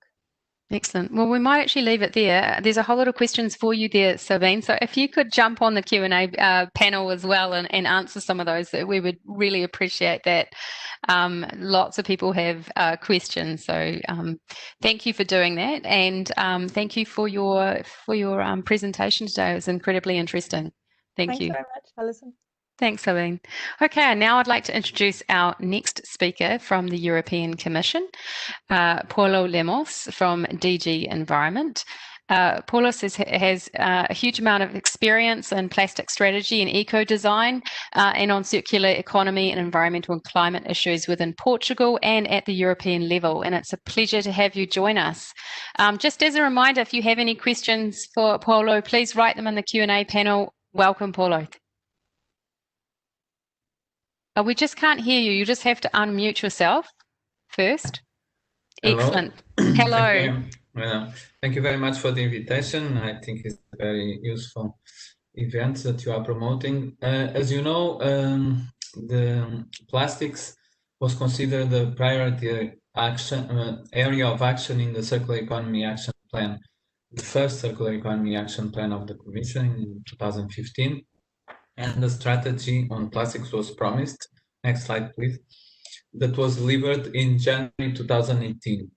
Excellent. Well, we might actually leave it there. There's a whole lot of questions for you there, Sabine. So if you could jump on the Q&A panel as well and answer some of those, we would really appreciate that. Lots of people have questions, so thank you for doing that, and thank you for your presentation today. It was incredibly interesting. Thank you very much, Alison. Thanks, Sabine. Okay, now I'd like to introduce our next speaker from the European Commission, Paulo Lemos from DG Environment. Paulo has a huge amount of experience in plastic strategy and eco-design and on circular economy and environmental and climate issues within Portugal and at the European level. And it's a pleasure to have you join us. Just as a reminder, if you have any questions for Paulo, please write them in the Q&A panel. Welcome, Paulo. We just can't hear you. You just have to unmute yourself first. Hello. Excellent. Hello. Thank you very much for the invitation. I think it's a very useful event that you are promoting. As you know, the plastics was considered the priority action area of action in the Circular Economy Action Plan, the first Circular Economy Action Plan of the Commission in 2015. And the strategy on plastics was promised. Next slide, please. That was delivered in January 2018.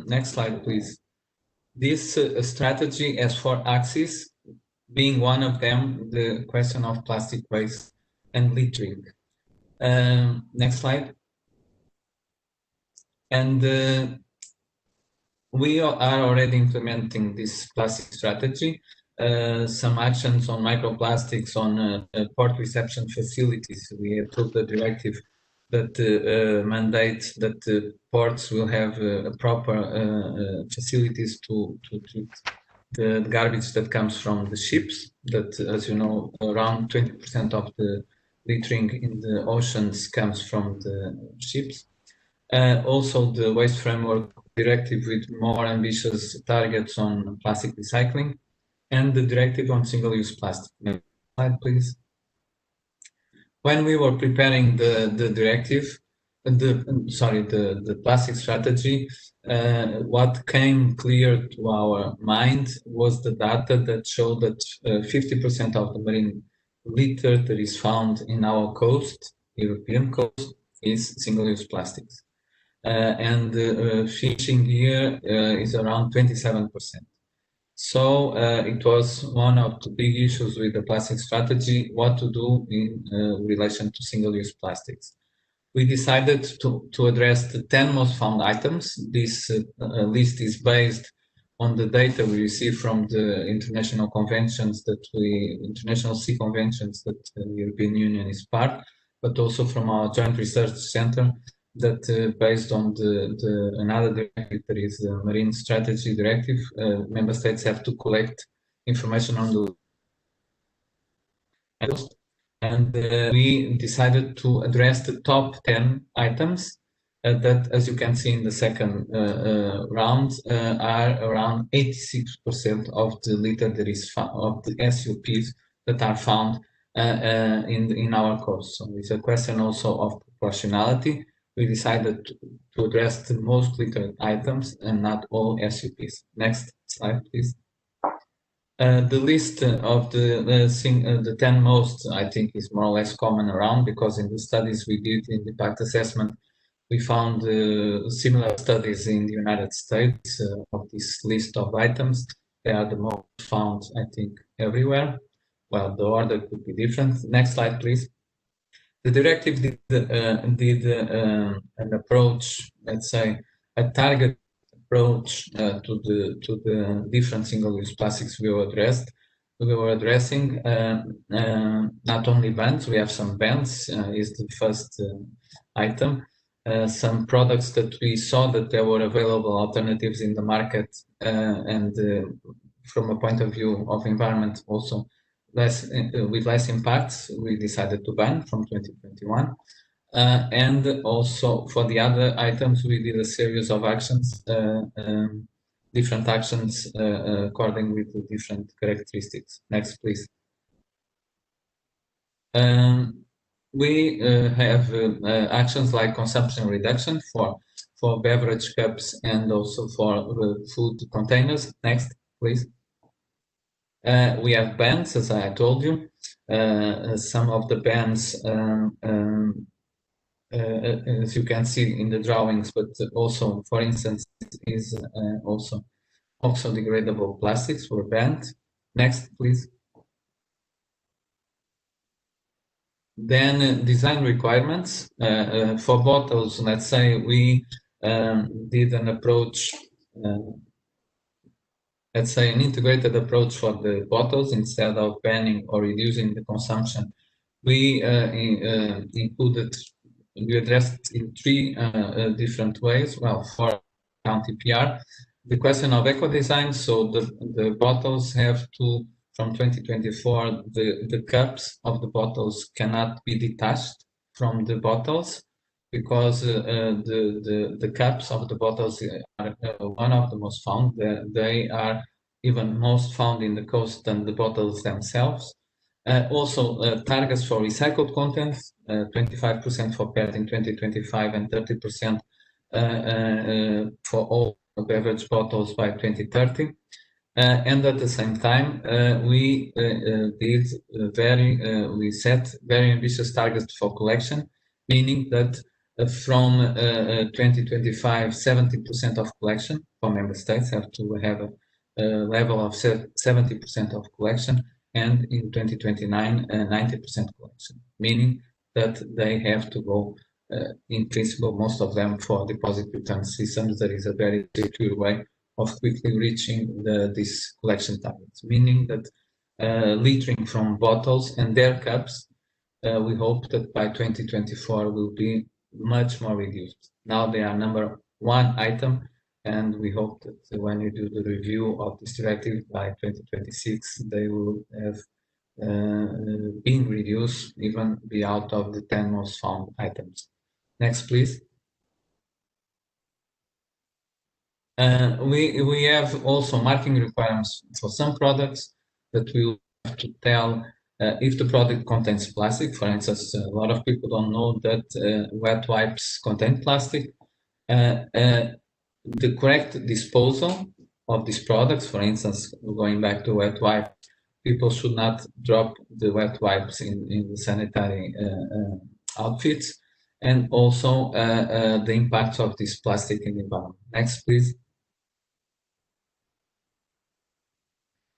Next slide, please. This strategy has 4 axes, being one of them the question of plastic waste and littering. Next slide. And we are already implementing this plastic strategy. Some actions on microplastics, on port reception facilities. We approved the directive that mandates that ports will have proper facilities to treat the garbage that comes from the ships. That, as you know, around 20% of the littering in the oceans comes from the ships. Also, the Waste Framework Directive with more ambitious targets on plastic recycling, and the directive on single-use plastic. Next slide, please. When we were preparing the directive, the plastic strategy, what came clear to our mind was the data that showed that 50% of the marine litter that is found in our coast, European coast, is single-use plastics. And fishing here is around 27%. So it was one of the big issues with the plastic strategy, what to do in relation to single-use plastics. We decided to address the 10 most found items. This list is based on the data we receive from the international conventions international sea conventions that the European Union is part, but also from our joint research center that based on another directive, that is the Marine Strategy Directive, member states have to collect information on the and we decided to address the top 10 items that, as you can see in the second round, are around 86% of the litter that is found, of the SUPs that are found in our coast. So it's a question also of proportionality. We decided to address the most littered items and not all SUPs. Next slide, please. The list of the 10 most, I think, is more or less common around, because in the studies we did in the impact assessment, we found similar studies in the United States of this list of items. They are the most found, I think, everywhere. Well, the order could be different. Next slide, please. The directive did an approach, let's say, a target approach to the different single-use plastics we were addressing. Not only bans, we have some bans, is the first item. Some products that we saw that there were available alternatives in the market, and from a point of view of environment also with less impacts, we decided to ban from 2021. And also for the other items, we did a series of actions, different actions according with the different characteristics. Next, please. We have actions like consumption reduction for beverage cups and also for food containers. Next, please. We have bans, as I told you. Some of the bans, as you can see in the drawings, but also, for instance, is also oxo-degradable plastics were banned. Next, please. Then design requirements for bottles. Let's say we did an approach, let's say an integrated approach for the bottles instead of banning or reducing the consumption. We addressed in three different ways. Well, for county PR, the question of eco design. So the bottles have to, from 2024, the cups of the bottles cannot be detached from the bottles, because the caps of the bottles are one of the most found. They are even most found in the coast than the bottles themselves. Also, targets for recycled content, 25% for PET in 2025 and 30% for all beverage bottles by 2030. And at the same time, we set very ambitious targets for collection, meaning that from 2025, 70% of collection for member states have to have a level of 70% of collection, and in 2029, 90% collection, meaning that they have to go, in principle, most of them for deposit return systems. There is a very secure way of quickly reaching these collection targets, meaning that littering from bottles and their cups, we hope that by 2024 will be much more reduced. Now they are number one item, and we hope that when you do the review of this directive by 2026, they will have been reduced, even be out of the 10 most found items. Next, please. We have also marking requirements for some products that we will have to tell if the product contains plastic. For instance, a lot of people don't know that wet wipes contain plastic. The correct disposal of these products, for instance, going back to wet wipe, people should not drop the wet wipes in the sanitary outfits, and also the impact of this plastic in the environment. Next, please.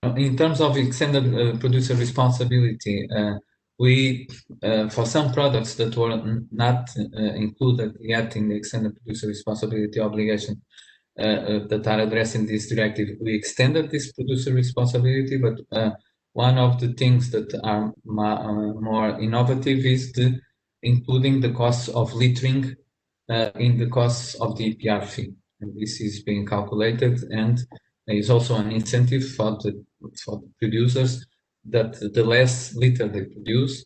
In terms of extended producer responsibility, we, for some products that were not included yet in the extended producer responsibility obligation that are addressed in this directive, we extended this producer responsibility, but one of the things that are more innovative is including the costs of littering in the costs of the EPR fee. And this is being calculated, and there is also an incentive for the producers that the less litter they produce,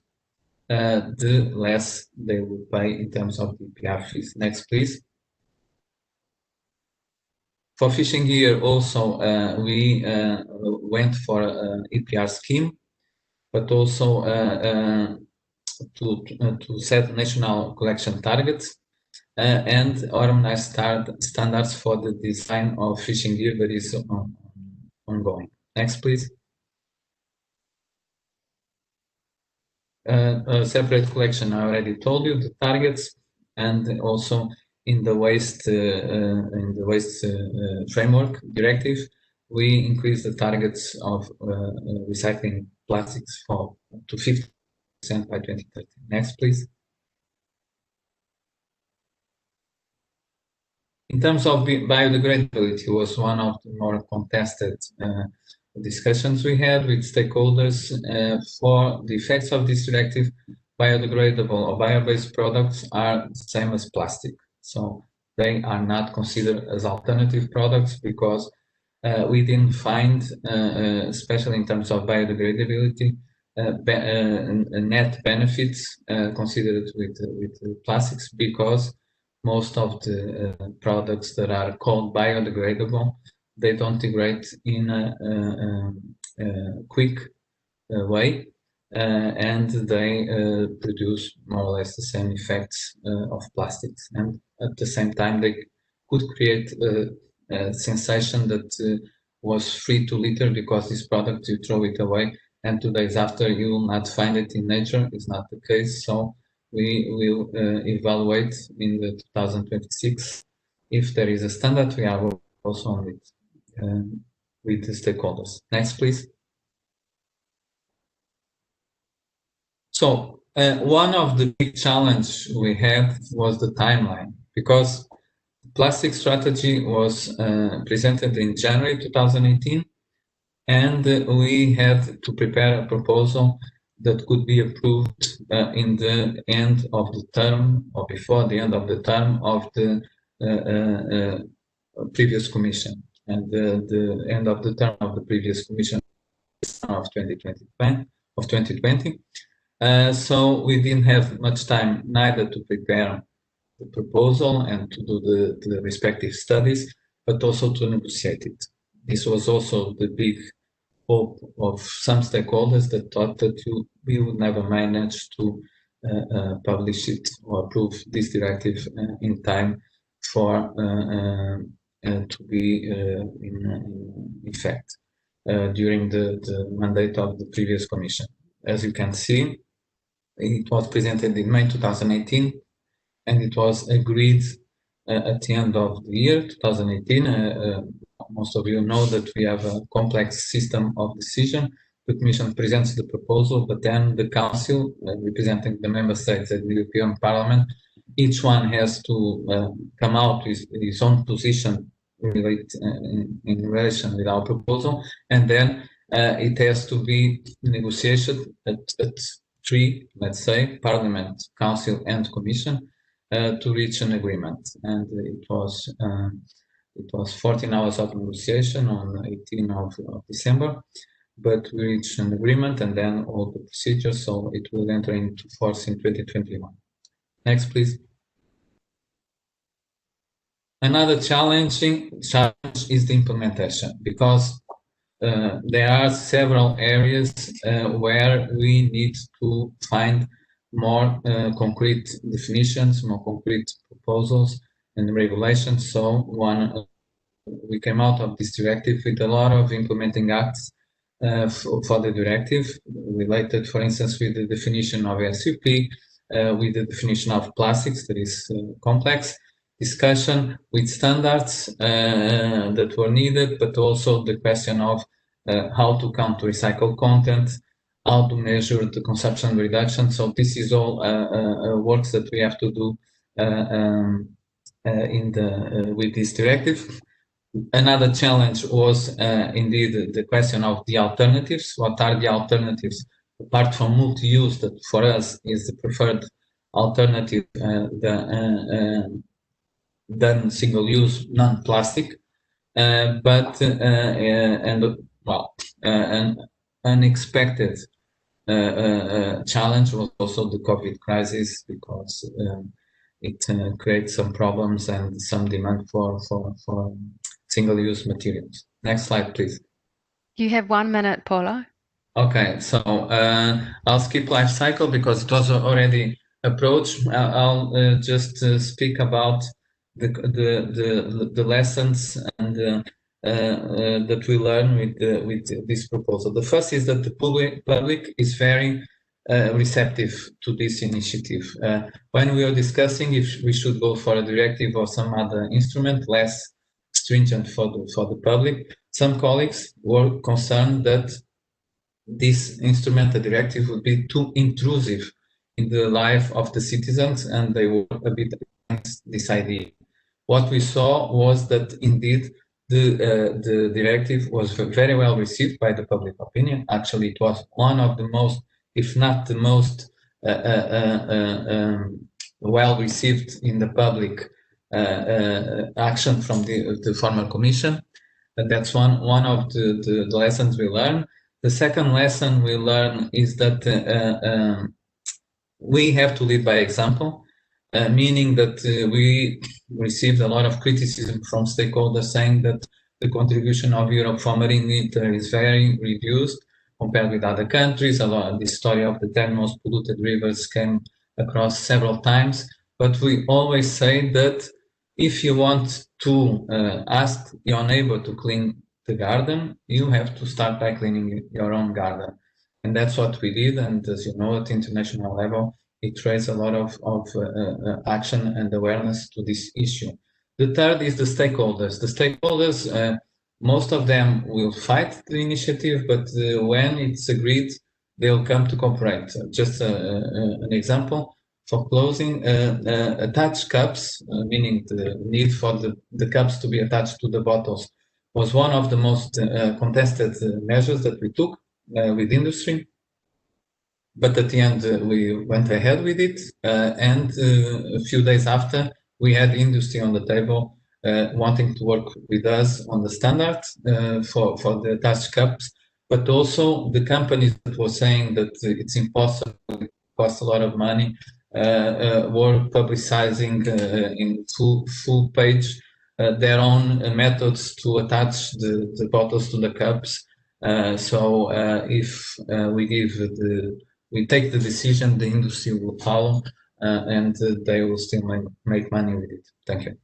the less they will pay in terms of the EPR fees. Next, please. For fishing gear, also we went for an EPR scheme, but also to set national collection targets and harmonized standards for the design of fishing gear that is ongoing. Next, please. Separate collection, I already told you the targets, and also in the waste framework directive, we increased the targets of recycling plastics to 50% by 2030. Next, please. In terms of biodegradability, was one of the more contested discussions we had with stakeholders. For the effects of this directive, biodegradable or bio-based products are the same as plastic. So they are not considered as alternative products because we didn't find, especially in terms of biodegradability, net benefits considered with plastics, because most of the products that are called biodegradable, they don't degrade in a quick way, and they produce more or less the same effects of plastics, and at the same time they could create a sensation that was free to litter, because this product you throw it away and 2 days after you will not find it in nature. Is not the case. So we will evaluate in the 2026 if there is a standard. We are also on it with the stakeholders. Next, please. So one of the big challenge we had was the timeline, because the plastic strategy was presented in January 2018, and we had to prepare a proposal that could be approved in the end of the term, or before the end of the term of the previous commission. And the end of the term of the previous commission of 2020. So we didn't have much time neither to prepare the proposal and to do the respective studies, but also to negotiate it. This was also the big hope of some stakeholders that thought that we would never manage to publish it or approve this directive in time for to be in effect during the mandate of the previous commission. As you can see, it was presented in May 2018, and it was agreed at the end of the year 2018. Most of you know that we have a complex system of decision. The Commission presents the proposal, but then the Council, representing the Member States and the European Parliament, each one has to come out with his own position in relation with our proposal, and then it has to be negotiated at three, let's say, Parliament, Council, and Commission, to reach an agreement. And it was 14 hours of negotiation on 18th of December, but we reached an agreement, and then all the procedures, so it will enter into force in 2021. Next, please. Another challenge is the implementation, because there are several areas where we need to find more concrete definitions, more concrete proposals and regulations. So we came out of this directive with a lot of implementing acts for the directive, related, for instance, with the definition of SUPP, with the definition of plastics, that is complex discussion with standards that were needed, but also the question of how to count recycled content, how to measure the consumption reduction. So this is all works that we have to do with this directive. Another challenge was indeed the question of the alternatives. What are the alternatives apart from multi-use, that for us is the preferred alternative than single-use non-plastic, but an unexpected challenge was also the COVID crisis, because it creates some problems and some demand for single-use materials. Next slide, please. You have 1 minute, Paula. Okay, so I'll skip life cycle because it was already approached. I'll just speak about the lessons and that we learn with this proposal. The first is that the public is very receptive to this initiative. When we are discussing if we should go for a directive or some other instrument less stringent for the public, some colleagues were concerned that this instrument, the directive, would be too intrusive in the life of the citizens, and they were a bit against this idea. What we saw was that indeed the directive was very well received by the public opinion. Actually, it was one of the most, if not the most, well received in the public action from the former commission. And that's one of the lessons we learned. The second lesson we learn is that we have to lead by example, meaning that we received a lot of criticism from stakeholders saying that the contribution of Europe for marine litter is very reduced compared with other countries. A lot of the story of the 10 most polluted rivers came across several times, but we always say that if you want to ask your neighbor to clean the garden, you have to start by cleaning your own garden. And that's what we did. And as you know, at international level, it raised a lot of action and awareness to this issue. The third is the stakeholders. The stakeholders, most of them will fight the initiative, but when it's agreed, they'll come to cooperate. Just an example for closing, attached cups, meaning the need for the cups to be attached to the bottles, was one of the most contested measures that we took with industry. But at the end, we went ahead with it, and a few days after, we had industry on the table wanting to work with us on the standards for the attached cups, but also the companies that were saying that it's impossible, it costs a lot of money, were publicizing in full page their own methods to attach the bottles to the cups. So if we take the decision, the industry will follow, and they will still make money with it. Thank you.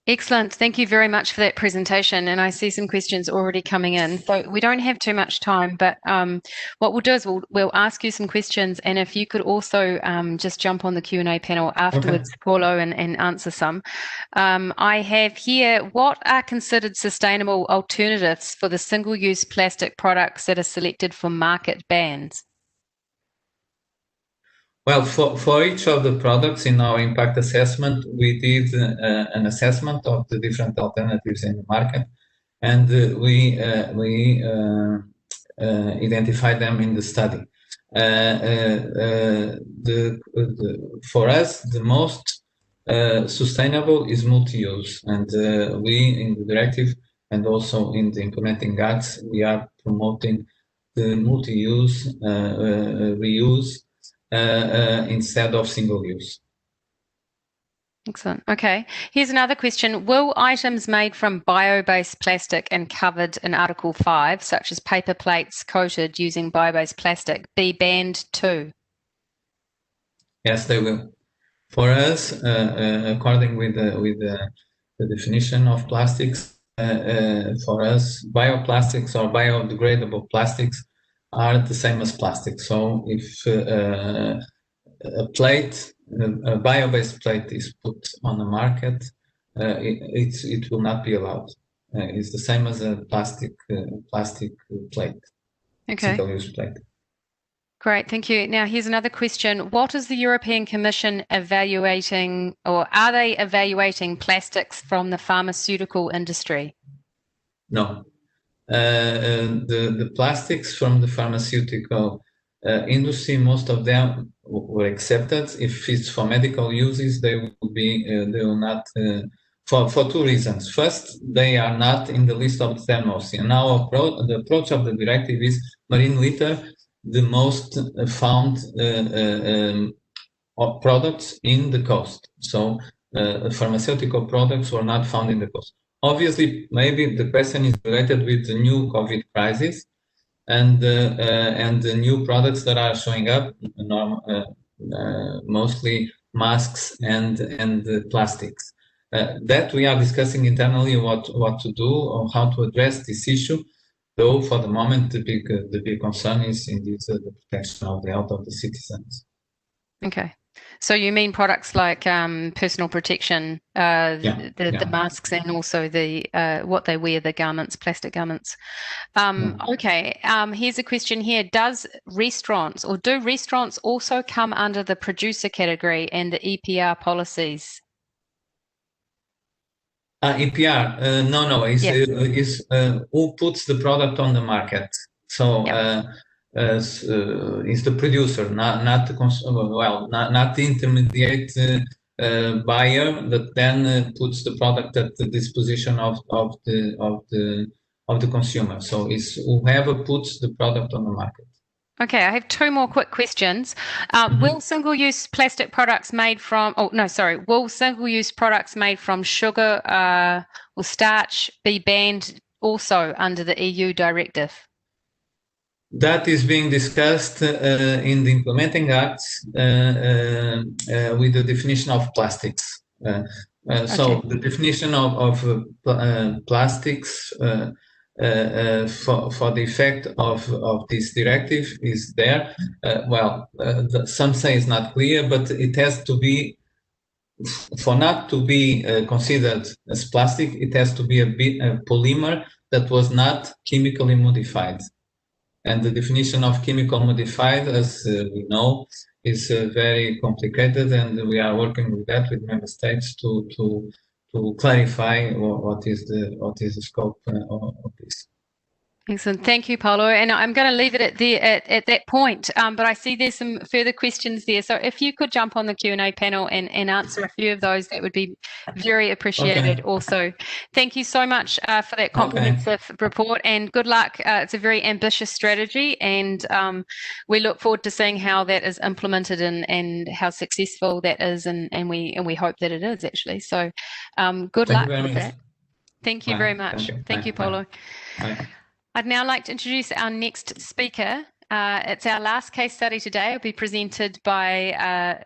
Excellent. Thank you very much for that presentation. And I see some questions already coming in. So we don't have too much time, but what we'll do is we'll ask you some questions. And if you could also just jump on the Q&A panel afterwards, okay, Paulo, and answer some. I have here, what are considered sustainable alternatives for the single-use plastic products that are selected for market bans? Well, for each of the products in our impact assessment, we did an assessment of the different alternatives in the market, and we identified them in the study. For us, the most sustainable is multi-use, and we in the directive and also in the implementing acts, we are promoting the multi-use, reuse, instead of single use. Excellent. Okay. Here's another question. Will items made from bio-based plastic and covered in Article 5, such as paper plates coated using bio-based plastic, be banned too? Yes, they will. For us, according with the definition of plastics, for us, bioplastics or biodegradable plastics are the same as plastic. So if a bio-based plate is put on the market, it will not be allowed. It's the same as a plastic plate, okay, single-use plate. Great, thank you. Now here's another question. What is the European Commission evaluating, or are they evaluating plastics from the pharmaceutical industry? No. The plastics from the pharmaceutical industry, most of them were accepted. If it's for medical uses, they will not, for two reasons. First, they are not in the list of the 10 most. And now the approach of the directive is marine litter, the most found products in the coast. So pharmaceutical products were not found in the coast. Obviously, maybe the question is related with the new COVID crisis and the new products that are showing up, mostly masks and plastics. That we are discussing internally what to do or how to address this issue. Though for the moment, the big concern is indeed the protection of the health of the citizens. Okay. So you mean products like personal protection, the masks, and also the what they wear, the garments, plastic garments. Okay, here's a question here. Do restaurants also come under the producer category and the EPR policies? EPR, no, is who puts the product on the market. So is the producer, not the not the intermediate buyer that then puts the product at the disposition of the consumer. So it's whoever puts the product on the market. Okay, I have two more quick questions. Will single-use plastic products made from, will single-use products made from sugar or starch be banned also under the EU directive? That is being discussed in the implementing acts with the definition of plastics. So the definition of plastics for the effect of this directive is there. Some say it's not clear, but it has to be, for not to be considered as plastic, it has to be a polymer that was not chemically modified. And the definition of chemical modified, as we know, is very complicated, and we are working with that with member states to clarify what is the scope of this. Excellent. Thank you, Paulo. And I'm going to leave it at that point. But I see there's some further questions there. So if you could jump on the Q&A panel and answer a few of those, that would be very appreciated also. Thank you so much for that comprehensive report, and good luck. It's a very ambitious strategy, and we look forward to seeing how that is implemented and how successful that is, and we hope that it is actually. So good luck with that. Thank you very much. Thank you, Paulo. Bye. I'd now like to introduce our next speaker. It's our last case study today. It'll be presented by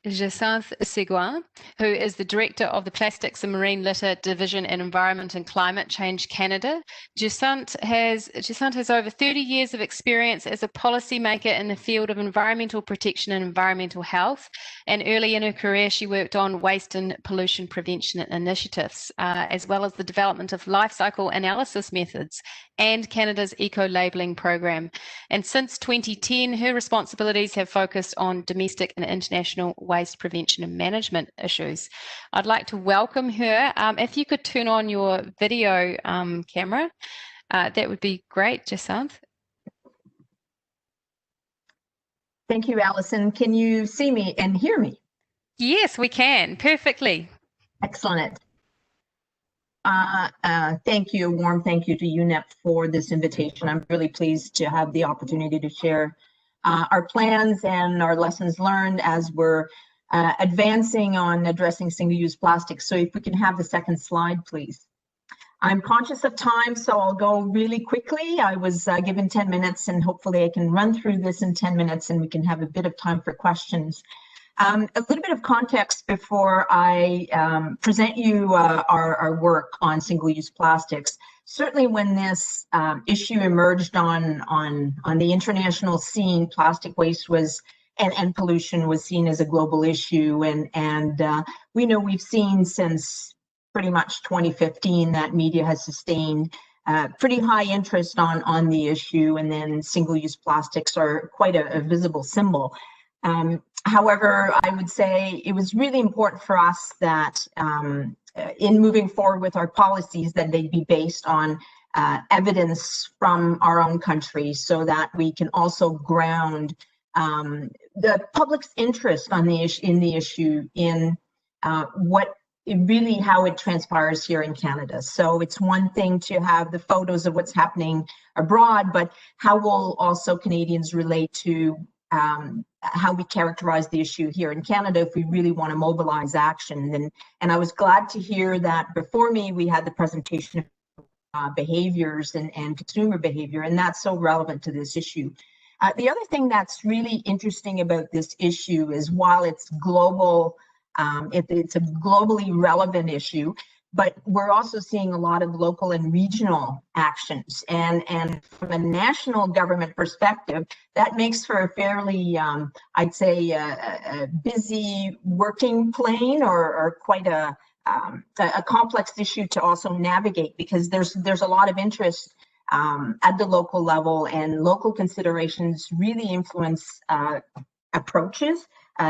Jacinthe Seguin, who is the Director of the Plastics and Marine Litter Division in Environment and Climate Change Canada. Jacinthe has over 30 years of experience as a policymaker in the field of environmental protection and environmental health. And early in her career, she worked on waste and pollution prevention initiatives, as well as the development of lifecycle analysis methods and Canada's eco-labelling program. And since 2010, her responsibilities have focused on domestic and international waste prevention and management issues. I'd like to welcome her. If you could turn on your video camera, that would be great, Jacinthe. Thank you, Alison. Can you see me and hear me? Yes, we can. Perfectly. Excellent. Thank you, a warm thank you to UNEP for this invitation. I'm really pleased to have the opportunity to share our plans and our lessons learned as we're advancing on addressing single-use plastics. So if we can have the second slide, please. I'm conscious of time, so I'll go really quickly. I was given 10 minutes, and hopefully I can run through this in 10 minutes and we can have a bit of time for questions. A little bit of context before I present you our work on single-use plastics. Certainly when this issue emerged on the international scene, plastic waste was and pollution was seen as a global issue, and we know we've seen since pretty much 2015 that media has sustained pretty high interest on the issue, and then single-use plastics are quite a visible symbol. However, I would say it was really important for us that in moving forward with our policies that they be based on evidence from our own country, so that we can also ground the public's interest on the issue in how it transpires here in Canada. So it's one thing to have the photos of what's happening abroad, but how will also Canadians relate to how we characterize the issue here in Canada if we really want to mobilize action. And I was glad to hear that before me we had the presentation of behaviors and consumer behavior, and that's so relevant to this issue. The other thing that's really interesting about this issue is while it's global, it's a globally relevant issue, but we're also seeing a lot of local and regional actions. And from a national government perspective, that makes for a fairly, I'd say, a busy working plane, or quite a complex issue to also navigate, because there's a lot of interest at the local level, and local considerations really influence approaches.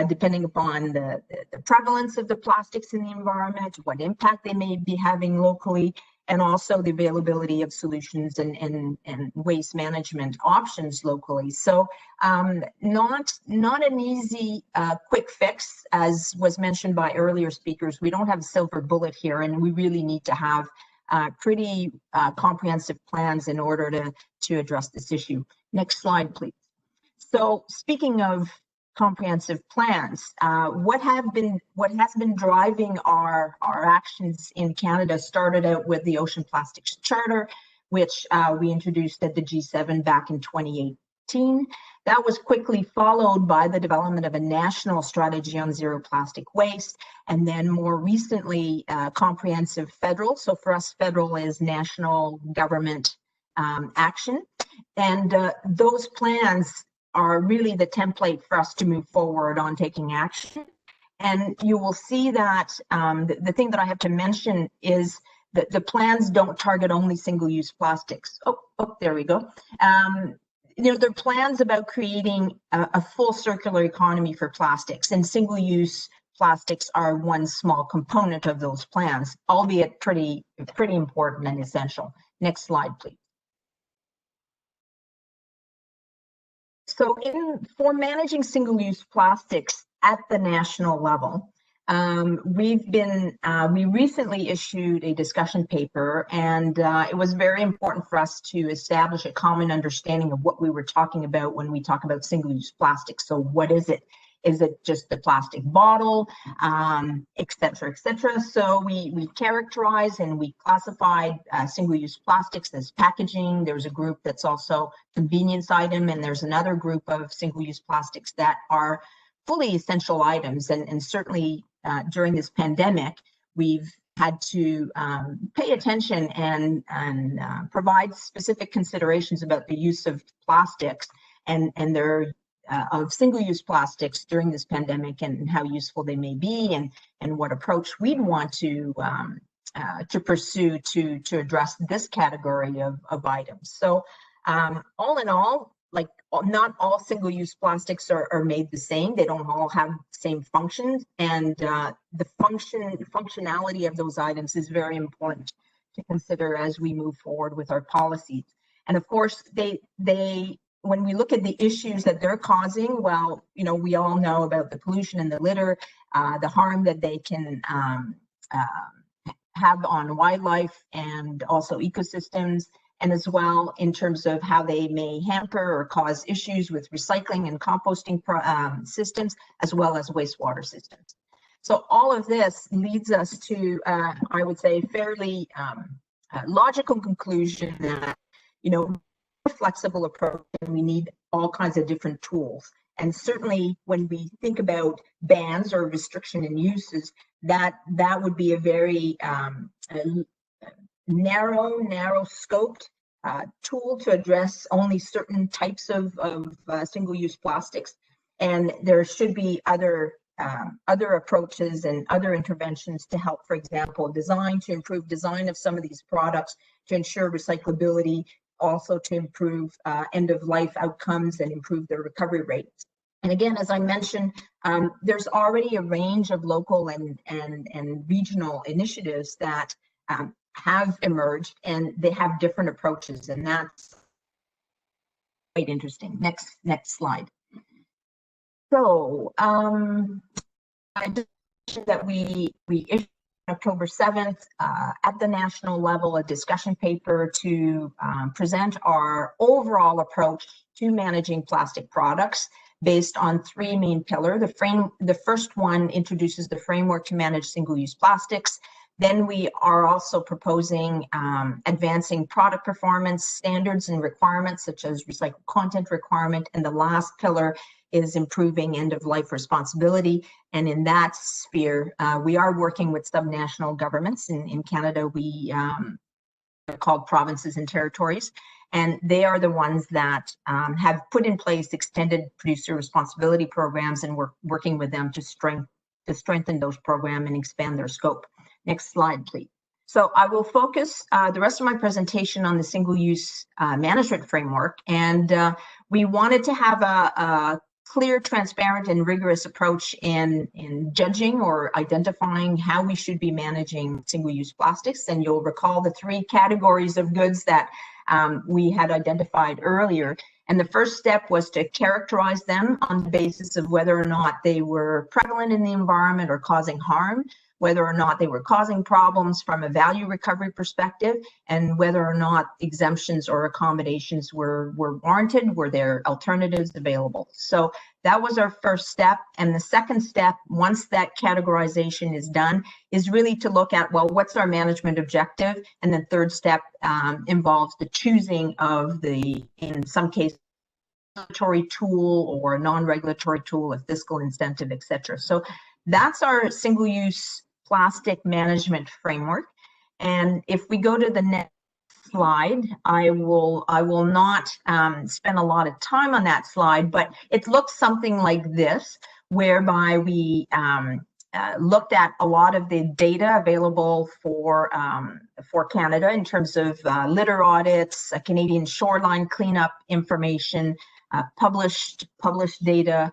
Depending upon the prevalence of the plastics in the environment, what impact they may be having locally, and also the availability of solutions and waste management options locally. So not an easy quick fix, as was mentioned by earlier speakers. We don't have a silver bullet here, and we really need to have pretty comprehensive plans in order to address this issue. Next slide, please. So speaking of comprehensive plans, what has been driving our actions in Canada started out with the Ocean Plastics Charter, which we introduced at the G7 back in 2018. That was quickly followed by the development of a national strategy on zero plastic waste, and then more recently, comprehensive federal. So for us, federal is national government action. And those plans are really the template for us to move forward on taking action. And you will see that the thing that I have to mention is that the plans don't target only single-use plastics. Oh, there we go. You know, they're plans about creating a full circular economy for plastics, and single-use plastics are one small component of those plans, albeit pretty important and essential. Next slide, please. So for managing single-use plastics at the national level, we recently issued a discussion paper, and it was very important for us to establish a common understanding of what we were talking about when we talk about single-use plastics. So what is it? Is it just the plastic bottle, et cetera, et cetera? So we characterized and we classified single-use plastics as packaging. There's a group that's also convenience item, and there's another group of single-use plastics that are fully essential items. And certainly during this pandemic, we've had to pay attention and provide specific considerations about the use of plastics and their of single-use plastics during this pandemic, and how useful they may be, and what approach we'd want to pursue to address this category of items. So all in all, like, not all single-use plastics are made the same. They don't all have the same functions, and the functionality of those items is very important to consider as we move forward with our policies. And of course, when we look at the issues that they're causing, well, you know, we all know about the pollution in the litter, the harm that they can have on wildlife and also ecosystems, and as well in terms of how they may hamper or cause issues with recycling and composting systems, as well as wastewater systems. So all of this leads us to, I would say, fairly logical conclusion that, you know, flexible approach, and we need all kinds of different tools. And certainly when we think about bans or restriction in uses, that would be a very narrow scoped tool to address only certain types of single-use plastics. And there should be other approaches and other interventions to help, for example, improve design of some of these products to ensure recyclability, also to improve end-of-life outcomes and improve their recovery rates. And again, as I mentioned, there's already a range of local and regional initiatives that have emerged, and they have different approaches, and that's quite interesting. Next slide. So I just mentioned that we issued October 7th at the national level a discussion paper to present our overall approach to managing plastic products based on three main pillars. The first one introduces the framework to manage single-use plastics. Then we are also proposing advancing product performance standards and requirements, such as recycled content requirement. And the last pillar is improving end-of-life responsibility. And in that sphere, we are working with subnational governments. In Canada, we are called provinces and territories. And they are the ones that have put in place extended producer responsibility programs, and we're working with them to strengthen those programs and expand their scope. Next slide, please. So I will focus the rest of my presentation on the single-use management framework. And we wanted to have a clear, transparent, and rigorous approach in judging or identifying how we should be managing single-use plastics. And you'll recall the 3 categories of goods that we had identified earlier. And the first step was to characterize them on the basis of whether or not they were prevalent in the environment or causing harm, whether or not they were causing problems from a value recovery perspective, and whether or not exemptions or accommodations were warranted, were there alternatives available. So that was our first step. And the second step, once that categorization is done, is really to look at, well, what's our management objective? And the third step involves the choosing of the, in some cases, regulatory tool or non-regulatory tool, a fiscal incentive, etc. So that's our single-use plastic management framework. And if we go to the next slide, I will not spend a lot of time on that slide, but it looks something like this, whereby we looked at a lot of the data available for Canada in terms of litter audits, Canadian shoreline cleanup information, published data,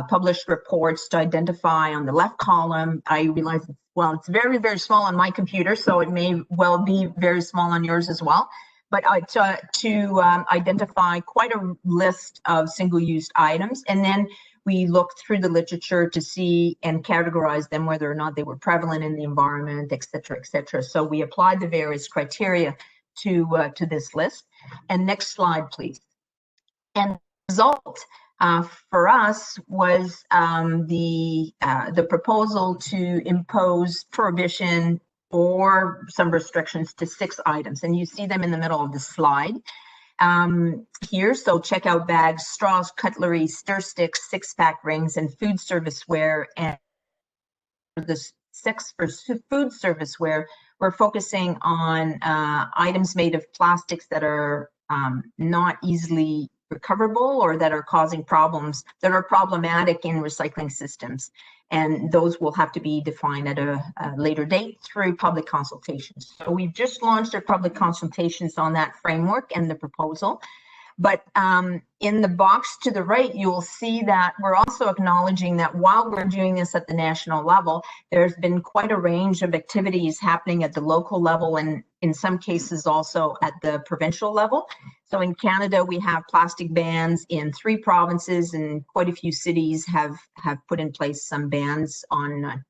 published reports to identify on the left column. I realize, well, it's very, very small on my computer, so it may well be very small on yours as well. But to identify quite a list of single-use items, and then we looked through the literature to see and categorize them, whether or not they were prevalent in the environment, et cetera, et cetera. So we applied the various criteria to this list. And next slide, please. And the result for us was the proposal to impose prohibition or some restrictions to 6 items, and you see them in the middle of the slide here. So checkout bags, straws, cutlery, stir sticks, 6-pack rings, and food serviceware. And the 6 for food serviceware, we're focusing on items made of plastics that are not easily recoverable or that are causing problems, that are problematic in recycling systems. And those will have to be defined at a later date through public consultations. So we've just launched our public consultations on that framework and the proposal. But in the box to the right, you will see that we're also acknowledging that while we're doing this at the national level, there's been quite a range of activities happening at the local level and in some cases also at the provincial level. So in Canada, we have plastic bans in 3 provinces, and quite a few cities have put in place some bans on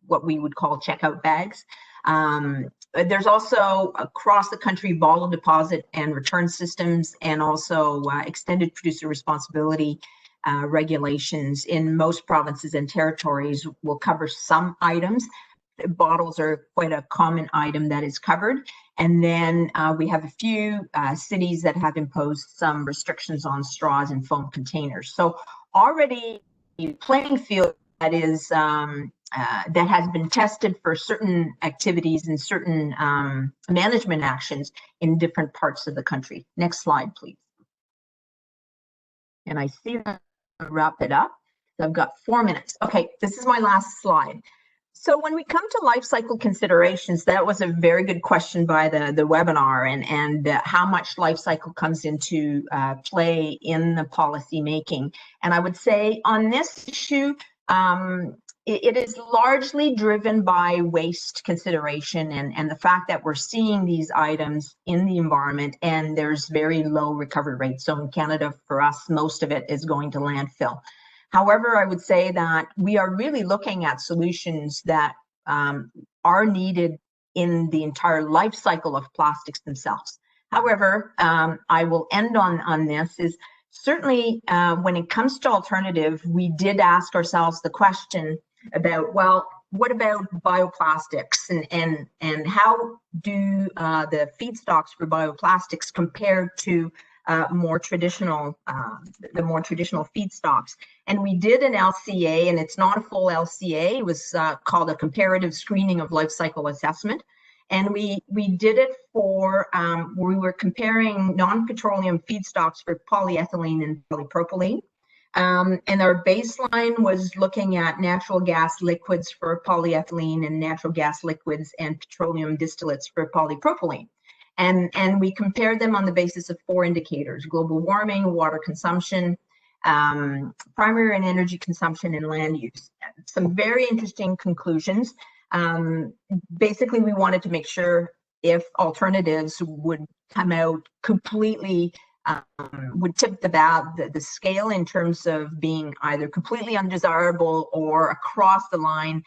what we would call checkout bags. There's also across the country bottle deposit and return systems, and also extended producer responsibility regulations in most provinces and territories will cover some items. Bottles are quite a common item that is covered. And then we have a few cities that have imposed some restrictions on straws and foam containers. So already a playing field that is that has been tested for certain activities and certain management actions in different parts of the country. Next slide, please. And I see that I'll wrap it up. I've got 4 minutes. Okay, this is my last slide. So when we come to life cycle considerations, that was a very good question by the webinar, and how much life cycle comes into play in the policy making. And I would say on this issue, it is largely driven by waste consideration and the fact that we're seeing these items in the environment and there's very low recovery rates. So in Canada, for us, most of it is going to landfill. However, I would say that we are really looking at solutions that are needed in the entire life cycle of plastics themselves. However, I will end on this is certainly when it comes to alternative, we did ask ourselves the question about, well, what about bioplastics and how do the feedstocks for bioplastics compare to the more traditional feedstocks? And we did an LCA, and it's not a full LCA. It was called a comparative screening of life cycle assessment. And we did it for, we were comparing non-petroleum feedstocks for polyethylene and polypropylene. And our baseline was looking at natural gas liquids for polyethylene and natural gas liquids and petroleum distillates for polypropylene. And we compared them on the basis of 4 indicators: global warming, water consumption, primary and energy consumption and land use. Some very interesting conclusions. Basically, we wanted to make sure if alternatives would come out completely, would tip the scale in terms of being either completely undesirable or across the line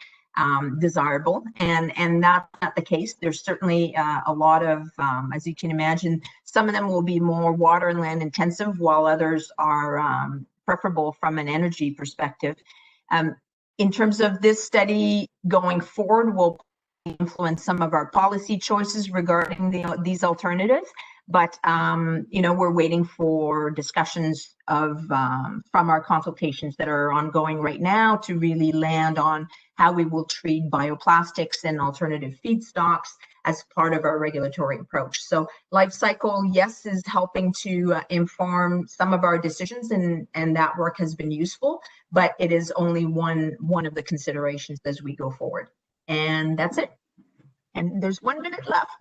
desirable, and that's not the case. There's certainly a lot of, as you can imagine, some of them will be more water and land intensive, while others are preferable from an energy perspective. In terms of this study going forward, will influence some of our policy choices regarding these alternatives. But we're waiting for discussions of from our consultations that are ongoing right now to really land on how we will treat bioplastics and alternative feedstocks as part of our regulatory approach. So lifecycle, yes, is helping to inform some of our decisions, and that work has been useful, but it is only one of the considerations as we go forward. And that's it. And there's 1 minute left.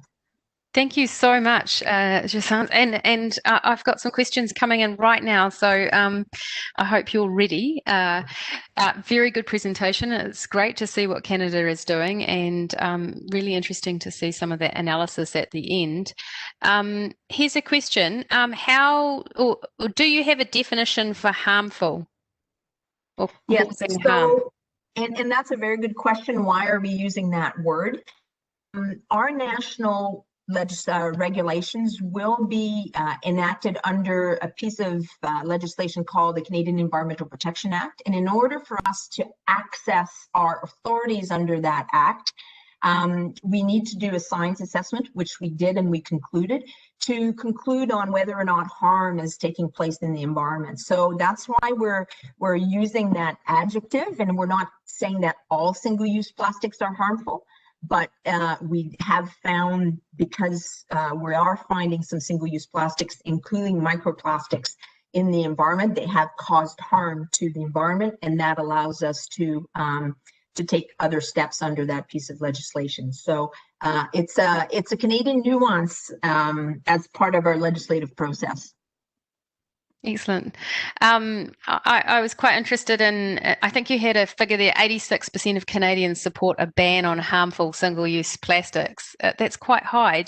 Thank you so much, Jacinthe. And I've got some questions coming in right now, so I hope you're ready. Very good presentation. It's great to see what Canada is doing, and really interesting to see some of that analysis at the end. Here's a question. Or do you have a definition for harmful? Or causing harm? And that's a very good question. Why are we using that word? Our national regulations will be enacted under a piece of legislation called the Canadian Environmental Protection Act. And in order for us to access our authorities under that act, we need to do a science assessment, which we did and we concluded, to conclude on whether or not harm is taking place in the environment. So that's why we're using that adjective, and we're not saying that all single-use plastics are harmful. But we have found, because we are finding some single-use plastics, including microplastics, in the environment, they have caused harm to the environment, and that allows us to take other steps under that piece of legislation. So it's a Canadian nuance as part of our legislative process. Excellent. I was quite interested in, I think you had a figure there, 86% of Canadians support a ban on harmful single-use plastics. That's quite high.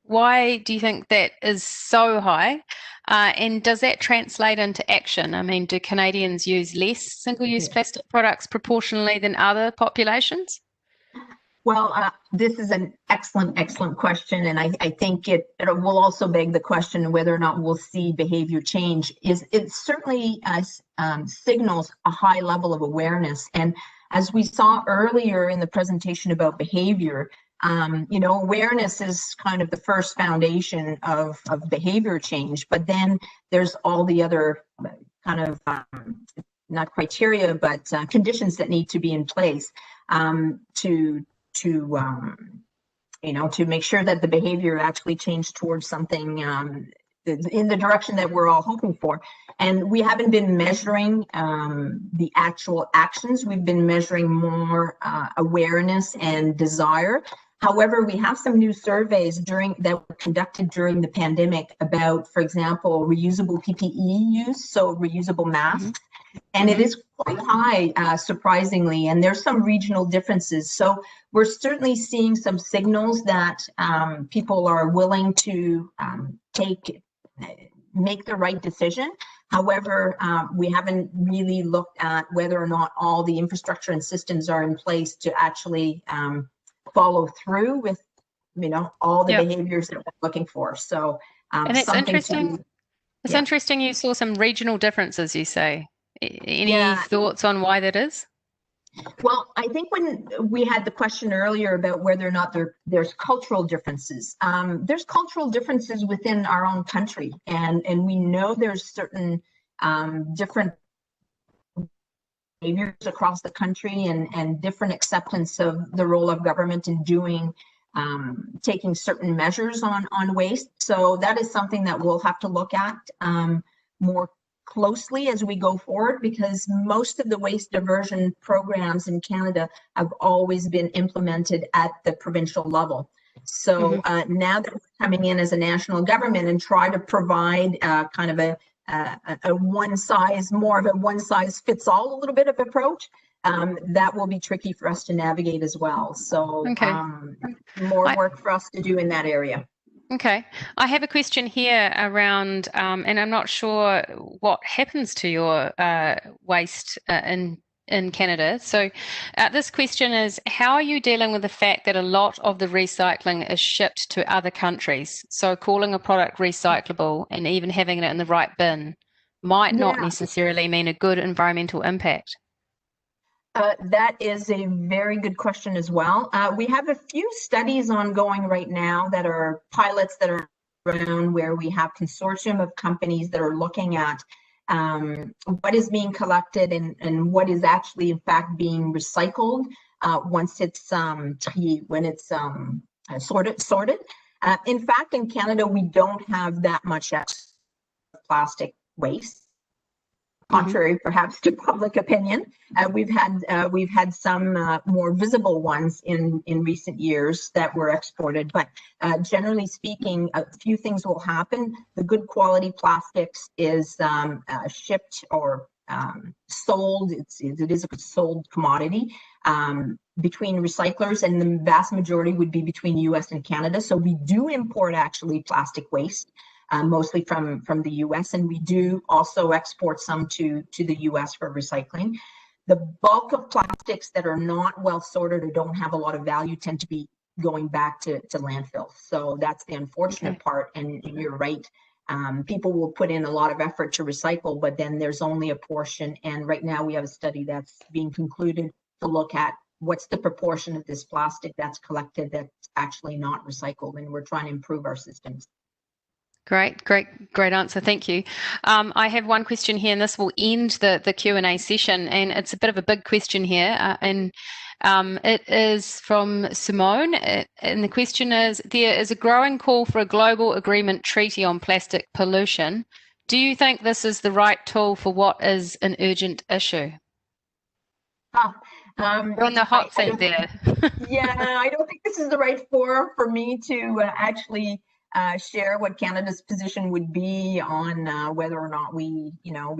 Why do you think that is so high? And does that translate into action? I mean, do Canadians use less single-use plastic products proportionally than other populations? Well, this is an excellent question, and I think it will also beg the question whether or not we'll see behavior change. It certainly signals a high level of awareness, and as we saw earlier in the presentation about behavior, awareness is kind of the first foundation of behavior change. But then there's all the other kind of not criteria, but conditions that need to be in place to make sure that the behavior actually changed towards something in the direction that we're all hoping for. And we haven't been measuring the actual actions. We've been measuring more awareness and desire. However, we have some new surveys that were conducted during the pandemic about, for example, reusable PPE use, so reusable masks. And it is quite high, surprisingly, and there's some regional differences. So we're certainly seeing some signals that people are willing to make the right decision. However, we haven't really looked at whether or not all the infrastructure and systems are in place to actually follow through with, all the behaviors that we're looking for. So, and it's interesting. It's interesting you saw some regional differences, you say. Any thoughts on why that is? Well, I think when we had the question earlier about whether or not there's cultural differences, there's cultural differences within our own country, and we know there's certain different behaviors across the country and different acceptance of the role of government in taking certain measures on waste. So that is something that we'll have to look at more closely as we go forward, because most of the waste diversion programs in Canada have always been implemented at the provincial level. So now that we're coming in as a national government and try to provide kind of more of a one size fits all a little bit of approach, that will be tricky for us to navigate as well. So more work for us to do in that area. Okay, I have a question here around, and I'm not sure what happens to your waste in Canada. So this question is, how are you dealing with the fact that a lot of the recycling is shipped to other countries? So calling a product recyclable and even having it in the right bin might not necessarily mean a good environmental impact. That is a very good question as well. We have a few studies ongoing right now that are pilots that are around, where we have consortium of companies that are looking at what is being collected and what is actually in fact being recycled once it's sorted. In fact, in Canada, we don't have that much plastic waste. Contrary, perhaps, to public opinion, we've had some more visible ones in recent years that were exported. But generally speaking, a few things will happen. The good quality plastics is shipped or sold. It is a sold commodity between recyclers, and the vast majority would be between U.S. and Canada. So we do import actually plastic waste. Mostly from the US, and we do also export some to the US for recycling. The bulk of plastics that are not well sorted or don't have a lot of value tend to be going back to landfills. So that's the unfortunate part, and you're right. People will put in a lot of effort to recycle, but then there's only a portion, and right now we have a study that's being concluded to look at what's the proportion of this plastic that's collected that's actually not recycled, and we're trying to improve our systems. Great answer. Thank you. I have one question here, and this will end the Q&A session. And it's a bit of a big question here, and it is from Simone. And the question is: there is a growing call for a global agreement treaty on plastic pollution. Do you think this is the right tool for what is an urgent issue? You're on the hot seat there. Yeah, I don't think this is the right forum for me to actually share what Canada's position would be on whether or not we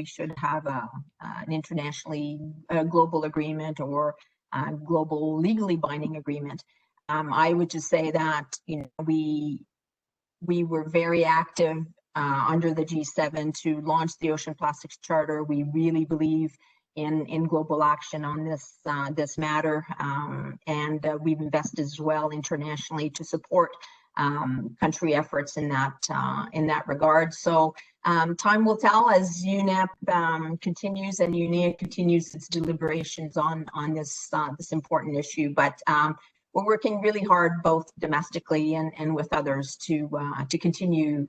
should have an internationally global agreement or a global legally binding agreement. I would just say that we were very active under the G7 to launch the Ocean Plastics Charter. We really believe in global action on this matter, and we've invested as well internationally to support country efforts in that regard. So time will tell as UNEP continues and UNEP continues its deliberations on this important issue. But we're working really hard, both domestically and with others, to continue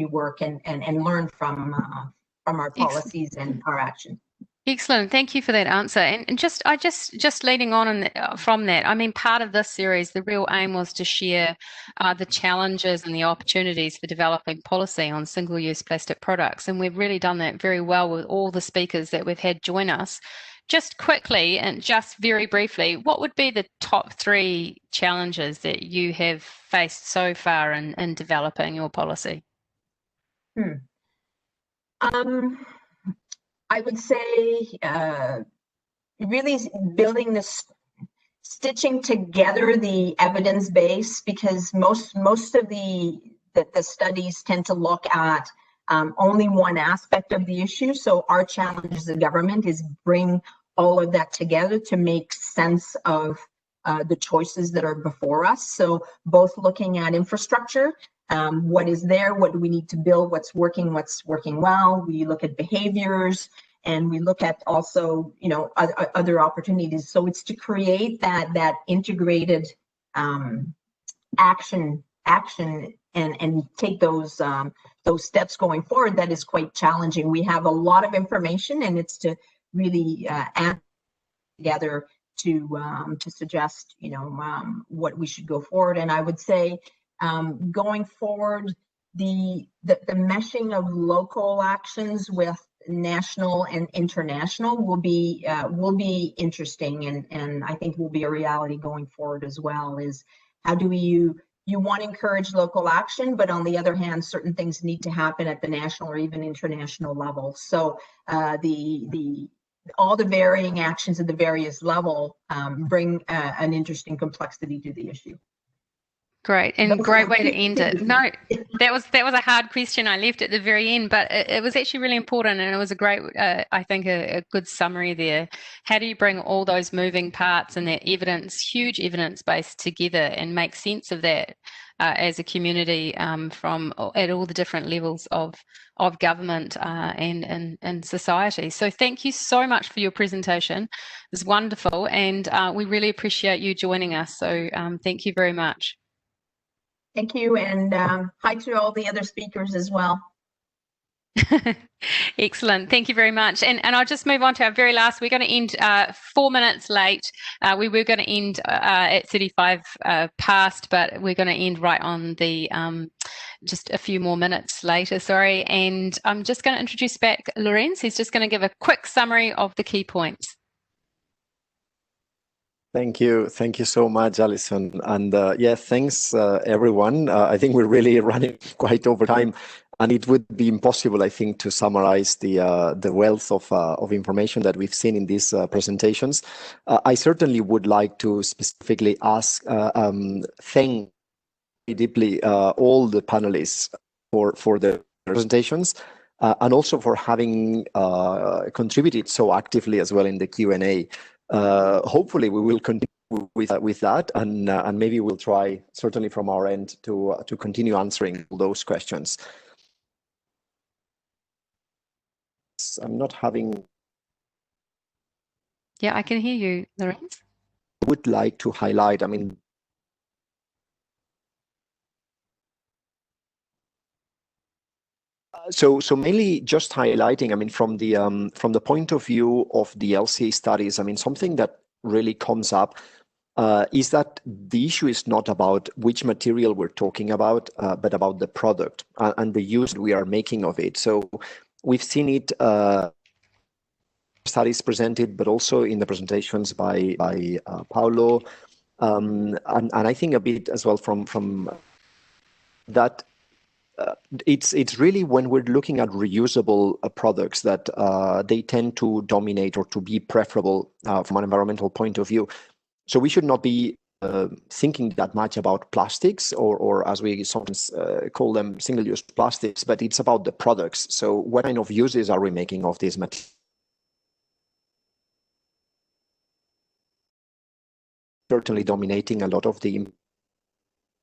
work and learn from our policies and our actions. Excellent. Thank you for that answer. And just leading on from that, I mean, part of this series, the real aim was to share the challenges and the opportunities for developing policy on single-use plastic products. And we've really done that very well with all the speakers that we've had join us. Just quickly and just very briefly, what would be the top 3 challenges that you have faced so far in developing your policy? I would say really building this, stitching together the evidence base, because most of the studies tend to look at only one aspect of the issue. So our challenge as a government is bring all of that together to make sense of the choices that are before us. So both looking at infrastructure, what is there, what do we need to build, what's working well. We look at behaviors, and we look at also other opportunities. So it's to create that integrated action and take those steps going forward. That is quite challenging. We have a lot of information, and it's to really add together to suggest what we should go forward. And I would say going forward, the meshing of local actions with national and international will be interesting, and I think will be a reality going forward as well. Is how do you you want to encourage local action, but on the other hand, certain things need to happen at the national or even international level. So all the varying actions at the various level bring an interesting complexity to the issue. Great, and great way to end it. No, that was a hard question I left at the very end, but it was actually really important, and it was a great, I think, a good summary there. How do you bring all those moving parts and that evidence, huge evidence base, together and make sense of that as a community from at all the different levels of government and society? So thank you so much for your presentation. It was wonderful, and we really appreciate you joining us. So thank you very much. Thank you, and hi to all the other speakers as well. Excellent. Thank you very much. And I'll just move on to our very last. We're going to end 4 minutes late. We were going to end at 35 past, but we're going to end right on the just a few more minutes later, sorry. And I'm just going to introduce back Lorenz. He's just going to give a quick summary of the key points. Thank you so much, Alison. And yeah, thanks everyone. I think we're really running quite over time, and it would be impossible, I think, to summarize the wealth of information that we've seen in these presentations. I certainly would like to specifically thank deeply all the panelists for the presentations and also for having contributed so actively as well in the Q&A. Hopefully we will continue with that, and maybe we'll try, certainly from our end, to continue answering those questions. I'm not having. Yeah, I can hear you, Lorenz. Would like to highlight, I mean, so mainly just highlighting, I mean, from the point of view of the LCA studies, I mean, something that really comes up is that the issue is not about which material we're talking about, but about the product and the use we are making of it. So we've seen it studies presented, but also in the presentations by Paulo, and I think a bit as well from that. It's really when we're looking at reusable products that they tend to dominate or to be preferable from an environmental point of view. So we should not be thinking that much about plastics or as we sometimes call them, single-use plastics, but it's about the products. So what kind of uses are we making of these materials? Certainly dominating a lot of the.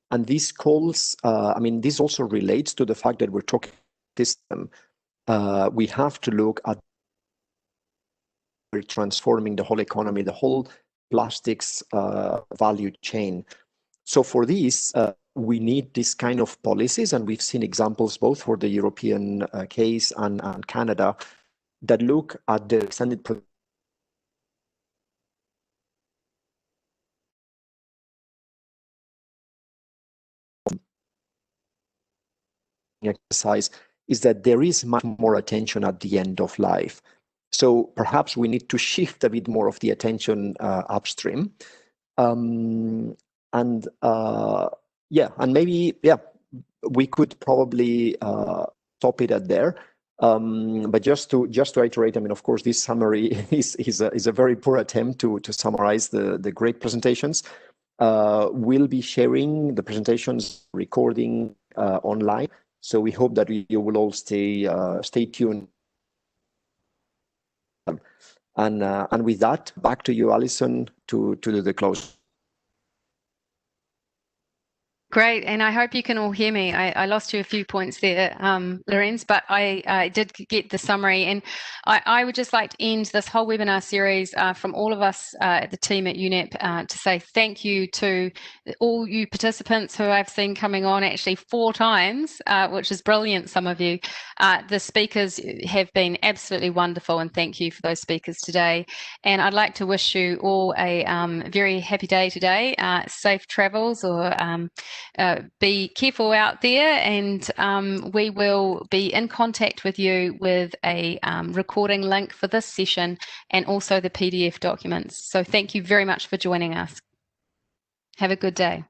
And this calls, I mean, this also relates to the fact that we're talking system. We have to look at transforming the whole economy, the whole plastics value chain. So for this, we need this kind of policies, and we've seen examples both for the European case and Canada that look at the extended exercise is that there is much more attention at the end of life. So perhaps we need to shift a bit more of the attention upstream. And maybe, we could probably stop it at there. But just to iterate, I mean, of course, this summary is a very poor attempt to summarize the great presentations. We'll be sharing the presentations recording online. So we hope that you will all stay tuned. And with that, back to you, Alison, to do the close. Great, and I hope you can all hear me. I lost you a few points there, Lorenz, but I did get the summary. And I would just like to end this whole webinar series from all of us at the team at UNEP to say thank you to all you participants who I've seen coming on actually 4 times, which is brilliant, some of you. The speakers have been absolutely wonderful, and thank you for those speakers today. And I'd like to wish you all a very happy day today, safe travels, or be careful out there, and we will be in contact with you with a recording link for this session and also the PDF documents. So thank you very much for joining us. Have a good day.